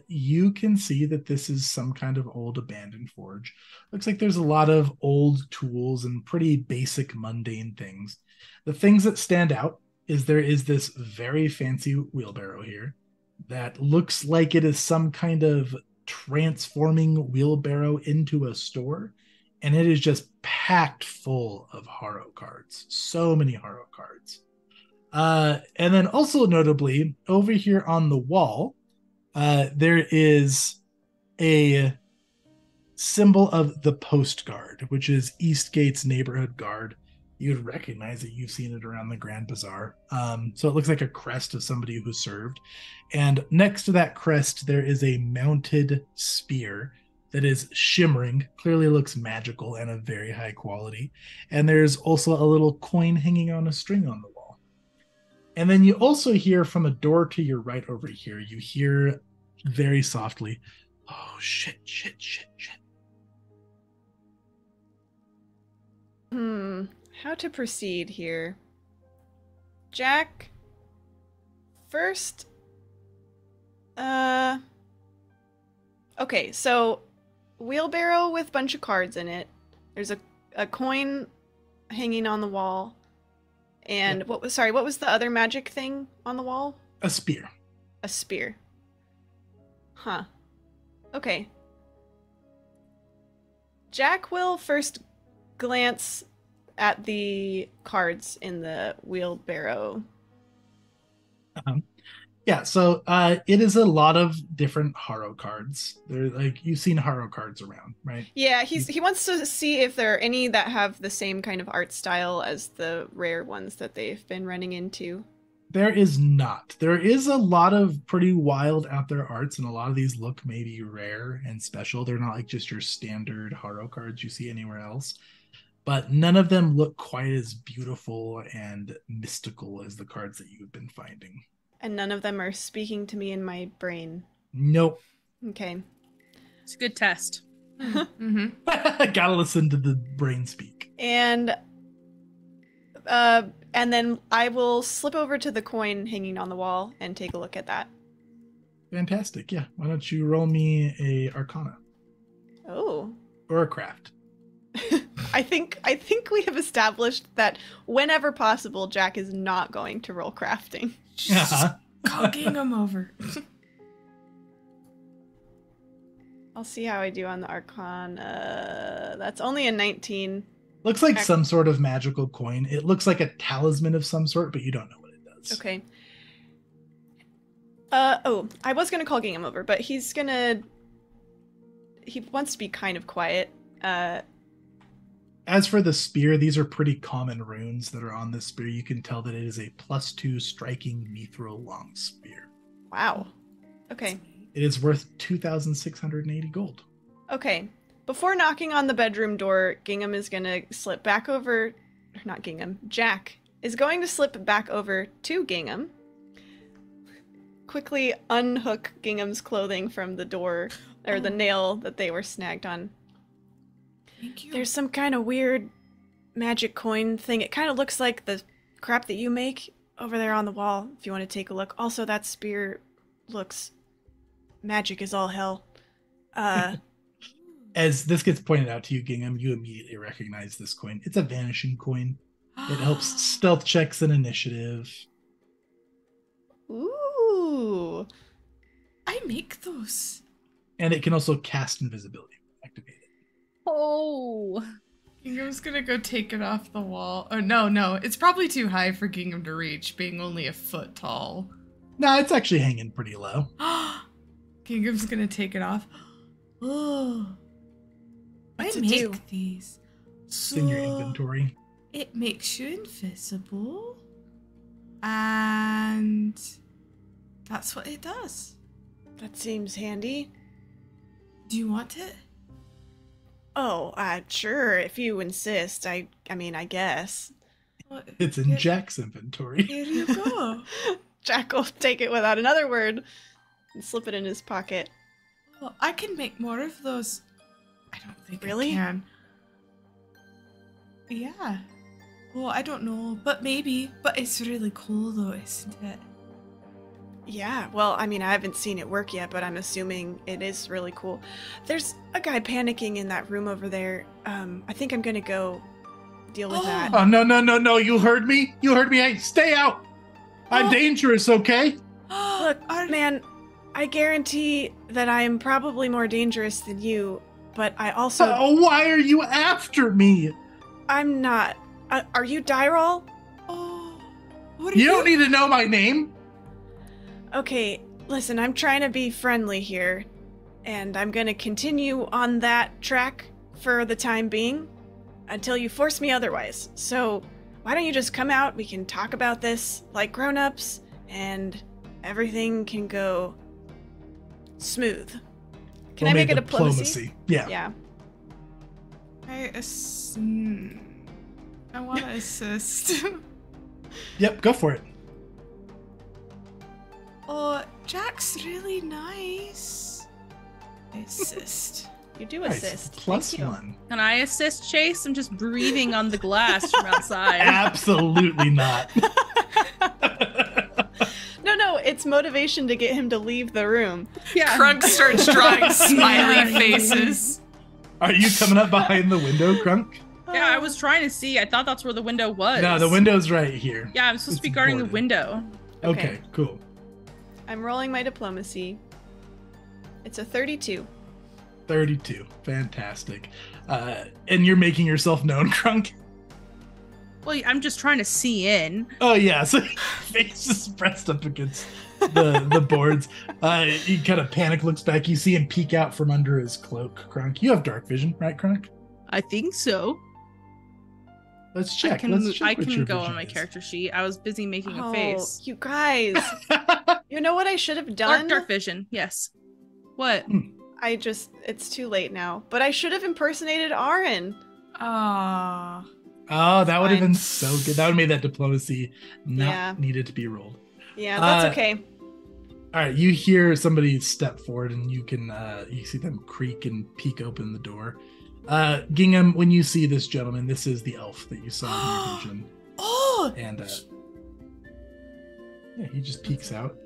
you can see that this is some kind of old abandoned forge. Looks like there's a lot of old tools and pretty basic mundane things. The things that stand out is there is this very fancy wheelbarrow here that looks like it is some kind of transforming wheelbarrow into a store, and it is just packed full of Haro cards. So many Haro cards. And then also notably, over here on the wall, there is a symbol of the Post Guard, which is Eastgate's neighborhood guard. You'd recognize it. You've seen it around the Grand Bazaar. So it looks like a crest of somebody who served. And next to that crest, there is a mounted spear that is shimmering, clearly looks magical and of very high quality. And there's also a little coin hanging on a string on the wall. And then you also hear from a door to your right over here, you hear very softly, "Oh, shit, shit, shit, shit." How to proceed here? Jack, first, okay, so wheelbarrow with bunch of cards in it. There's a coin hanging on the wall. And Yep. what was the other magic thing on the wall? A spear. a spear. Huh. Okay. Jack will first glance at the cards in the wheelbarrow. Yeah, so it is a lot of different Haro cards. They're like, you've seen Haro cards around, right? Yeah, he wants to see if there are any that have the same kind of art style as the rare ones that they've been running into. There is not. There is a lot of pretty wild out there arts, and a lot of these look maybe rare and special. They're not like just your standard Haro cards you see anywhere else. But none of them look quite as beautiful and mystical as the cards that you've been finding. And none of them are speaking to me in my brain. Nope. Okay. It's a good test. Mm-hmm. Gotta listen to the brain speak. And then I will slip over to the coin hanging on the wall and take a look at that. Fantastic. Yeah. Why don't you roll me a Arcana Oh. or a Craft? I think we have established that whenever possible, Jack is not going to roll crafting. Uh-huh. Call Gingham over. I'll see how I do on the Arcana. That's only a 19. Looks like some sort of magical coin. It looks like a talisman of some sort, but you don't know what it does. Okay. I was gonna call Gingham over, but he wants to be kind of quiet. As for the spear, these are pretty common runes that are on this spear. You can tell that it is a +2 striking mithril long spear. Wow. Okay. It is worth 2,680 gold. Okay. Before knocking on the bedroom door, Gingham is gonna slip back over. Or not Gingham. Jack is going to slip back over to Gingham. Quickly unhook Gingham's clothing from the door, or the nail that they were snagged on. Thank you. There's some kind of weird magic coin thing. It kind of looks like the crap that you make over there on the wall, if you want to take a look. Also, that spear looks magic as all hell. As this gets pointed out to you, Gingham, you immediately recognize this coin. It's a vanishing coin. It helps stealth checks and initiative. Ooh. I make those. And it can also cast invisibility. Activate it. Oh. Gingham's gonna go take it off the wall. Oh, no. It's probably too high for Gingham to reach, being only a foot tall. No, it's actually hanging pretty low. Gingham's gonna take it off. Oh. What's I it make do? these. It's So in your inventory. it makes you invisible. And that's what it does. That seems handy. Do you want it? Oh, sure, if you insist. I mean, I guess. Well, It's in here- Jack's inventory. Here you go. Jack will take it without another word and slip it in his pocket. Well, I can make more of those. I don't think Really? I can. Yeah. Well, I don't know, but maybe. But it's really cool though, isn't it? Yeah, well, I mean, I haven't seen it work yet, but I'm assuming it is really cool. There's a guy panicking in that room over there. I think I'm gonna go deal with that. Oh, no. You heard me? You heard me. Hey, stay out. I'm Oh. dangerous, okay? Look, man, I guarantee that I am probably more dangerous than you, but I also... Why are you after me? I'm not. Are you Dyrol? Oh. What are You don't need to know my name. Okay, listen, I'm trying to be friendly here, and I'm gonna continue on that track for the time being until you force me otherwise. So, why don't you just come out, we can talk about this like grown-ups, and everything can go smooth. Can I make a diplomacy? Yeah. Yeah. I want to assist. Yep, go for it. Oh, Jack's really nice. I assist. You do Nice. assist. Plus Thank you. 1. Can I assist Chase? I'm just breathing on the glass from outside. Absolutely not. No, it's motivation to get him to leave the room. Yeah. Krunk starts drawing smiley faces. Are you coming up behind the window, Krunk? Yeah, I was trying to see. I thought that's where the window was. No, the window's right here. Yeah, I'm supposed to be It's guarding the boarded. window. Okay, cool. I'm rolling my diplomacy. It's a 32. 32. Fantastic. And you're making yourself known, Krunk? Well, I'm just trying to see in. Oh, yeah. So face is pressed up against the boards. He kind of panic looks back. You see him peek out from under his cloak, Krunk. You have dark vision, right, Krunk? I think so. Let's check. I can go on my character sheet. I was busy making a face. You guys. You know what I should have done? Dark vision, yes. What? It's too late now. But I should have impersonated Aaron. Ah. Oh, that would have been so good. That would have made that diplomacy not needed to be rolled. Yeah, that's okay. All right, you hear somebody step forward, and you can you see them creak and peek open the door. Gingham, when you see this gentleman, this is the elf that you saw in your vision. Oh! And yeah, he just peeks out.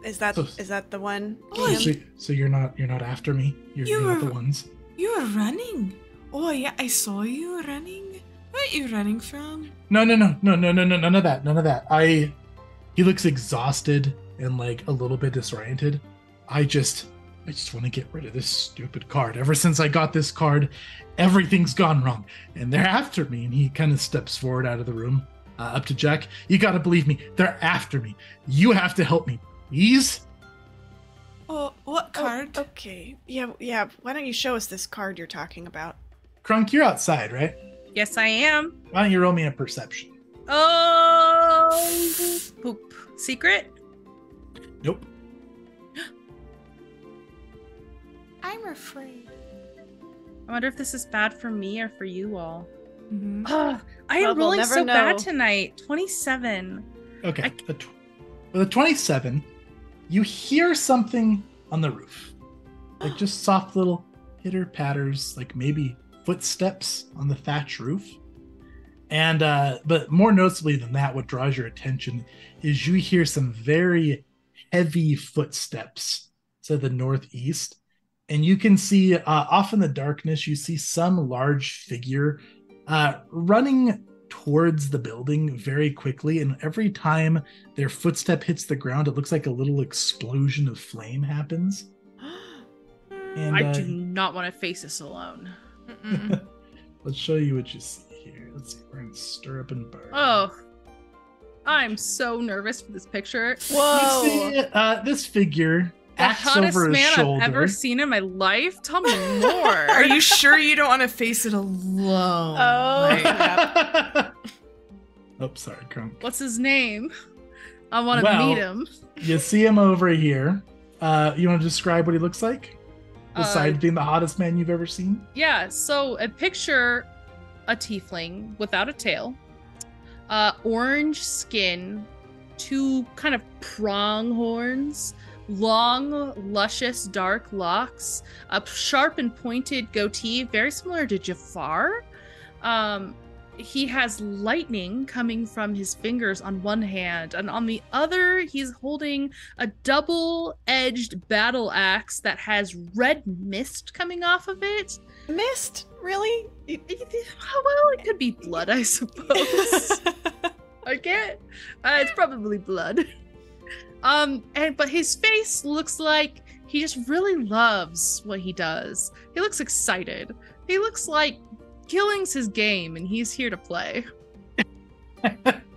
Is that the one? Oh, so you're not after me. You're not the ones. You were running. Oh yeah, I saw you running. Where are you running from? No, none of that. He looks exhausted and like a little bit disoriented. I just want to get rid of this stupid card. Ever since I got this card, everything's gone wrong, and they're after me. And he kind of steps forward out of the room, up to Jack. You gotta believe me. They're after me. You have to help me, please. Oh, what card? Oh, okay. Yeah. Why don't you show us this card you're talking about? Krunk, you're outside, right? Yes, I am. Why don't you roll me a perception? Oh, poop. Secret? Nope. I'm afraid. I wonder if this is bad for me or for you all. Mm-hmm. I am rolling never so know. bad tonight. 27. Okay. With a 27, you hear something on the roof. Like just soft little pitter patters, like maybe footsteps on the thatch roof. And but more noticeably than that, what draws your attention is you hear some very heavy footsteps to the northeast. And you can see off in the darkness, you see some large figure running towards the building very quickly. And every time their footstep hits the ground, it looks like a little explosion of flame happens. And, I do not want to face this alone. Let's show you what you see here. Let's see. We're going to stir up and burn. Oh, I'm so nervous for this picture. Whoa! You see, this figure The acts hottest over his man shoulder. I've ever seen in my life. Tell me more. Are you sure you don't want to face it alone? Oh, Oh, sorry, Krunk. What's his name? I want to meet him. You see him over here. You want to describe what he looks like? Besides being the hottest man you've ever seen? Yeah, so a picture a tiefling without a tail, orange skin, two kind of prong horns, long, luscious, dark locks, a sharp and pointed goatee, very similar to Jafar. He has lightning coming from his fingers on one hand, and on the other, he's holding a double-edged battle axe that has red mist coming off of it. Mist? Really? Well, it could be blood, I suppose. I can't. It's probably blood. But his face looks like he just really loves what he does. He looks excited. He looks like killing's his game, and he's here to play.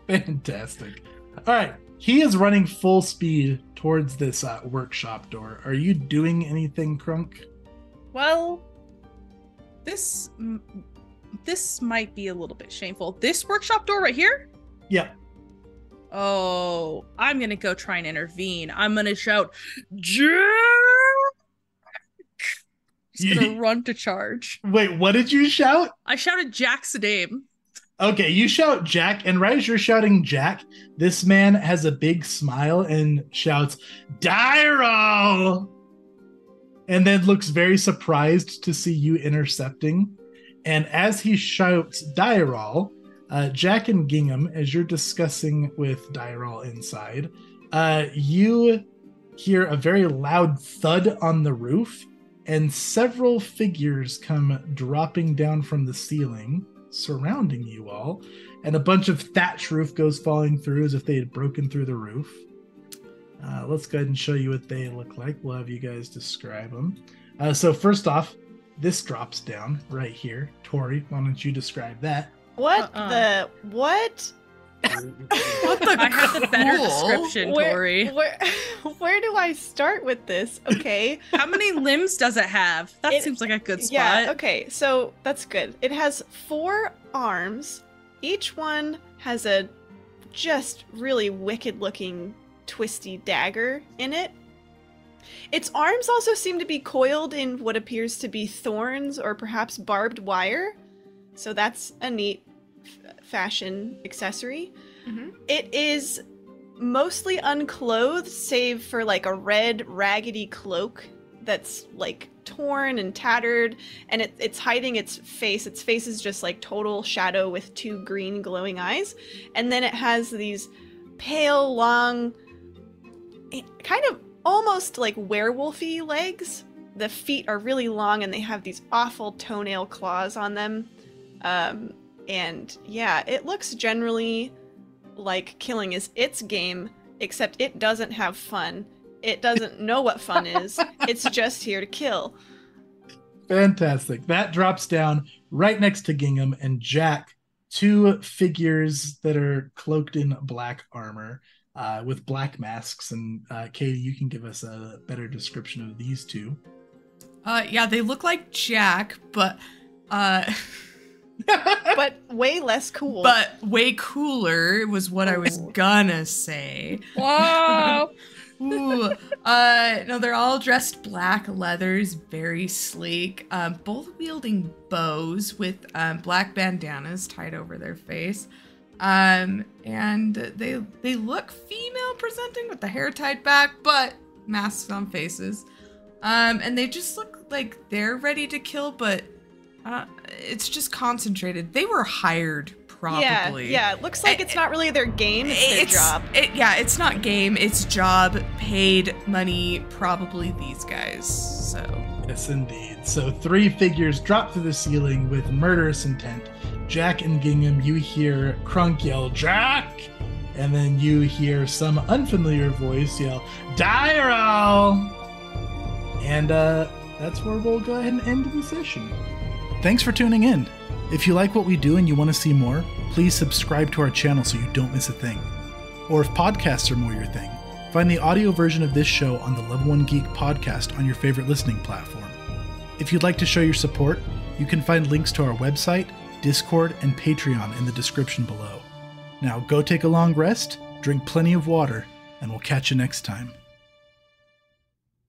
Fantastic. All right. He is running full speed towards this workshop door. Are you doing anything, Krunk? Well, this might be a little bit shameful. This workshop door right here? Yeah. Oh, I'm gonna go try and intervene. I'm gonna shout, Jack! He's gonna run to charge. Wait, what did you shout? I shouted Jack's name. Okay, you shout Jack, and right as you're shouting Jack, this man has a big smile and shouts, Dyro! And then looks very surprised to see you intercepting. And as he shouts Dyro, Jack and Gingham, as you're discussing with Dyro inside, you hear a very loud thud on the roof, and several figures come dropping down from the ceiling, surrounding you all, and a bunch of thatch roof goes falling through as if they had broken through the roof. Let's go ahead and show you what they look like. We'll have you guys describe them. So first off, this drops down right here. Tori, why don't you describe that? What Uh-uh. the what? What the I have the better cool? description, Tori. Where do I start with this? Okay. How many limbs does it have? That It- seems like a good spot. Yeah, okay, so that's good. It has 4 arms. Each one has a just really wicked looking twisty dagger in it. Its arms also seem to be coiled in what appears to be thorns or perhaps barbed wire. So that's a neat fashion accessory. Mhm. It is mostly unclothed, save for like a red raggedy cloak that's like torn and tattered, and it's hiding its face. Its face is just like total shadow with 2 green glowing eyes. And then it has these pale, long, kind of almost like werewolfy legs. The feet are really long and they have these awful toenail claws on them. And yeah, it looks generally like killing is its game, except it doesn't have fun. It doesn't know what fun is. It's just here to kill. Fantastic. That drops down right next to Gingham and Jack, 2 figures that are cloaked in black armor with black masks. And Katie, you can give us a better description of these 2. Yeah, they look like Jack, but But way less cool. but way cooler was what I was gonna say. Whoa! Ooh, no, they're all dressed black leathers, very sleek, both wielding bows with black bandanas tied over their face. And they look female presenting with the hair tied back, but masks on faces. And they just look like they're ready to kill, but it's just concentrated. They were hired, probably. Yeah, it looks like it's not really their game, it's their job. It's not game, it's job, paid money, probably these guys, so. Yes, indeed. So 3 figures drop through the ceiling with murderous intent. Jack and Gingham, you hear Krunk yell, "Jack!" And then you hear some unfamiliar voice yell, "Dyro!" And that's where we'll go ahead and end the session. Thanks for tuning in. If you like what we do and you want to see more, please subscribe to our channel so you don't miss a thing. Or if podcasts are more your thing, find the audio version of this show on the Level 1 Geek podcast on your favorite listening platform. If you'd like to show your support, you can find links to our website, Discord, and Patreon in the description below. Now go take a long rest, drink plenty of water, and we'll catch you next time.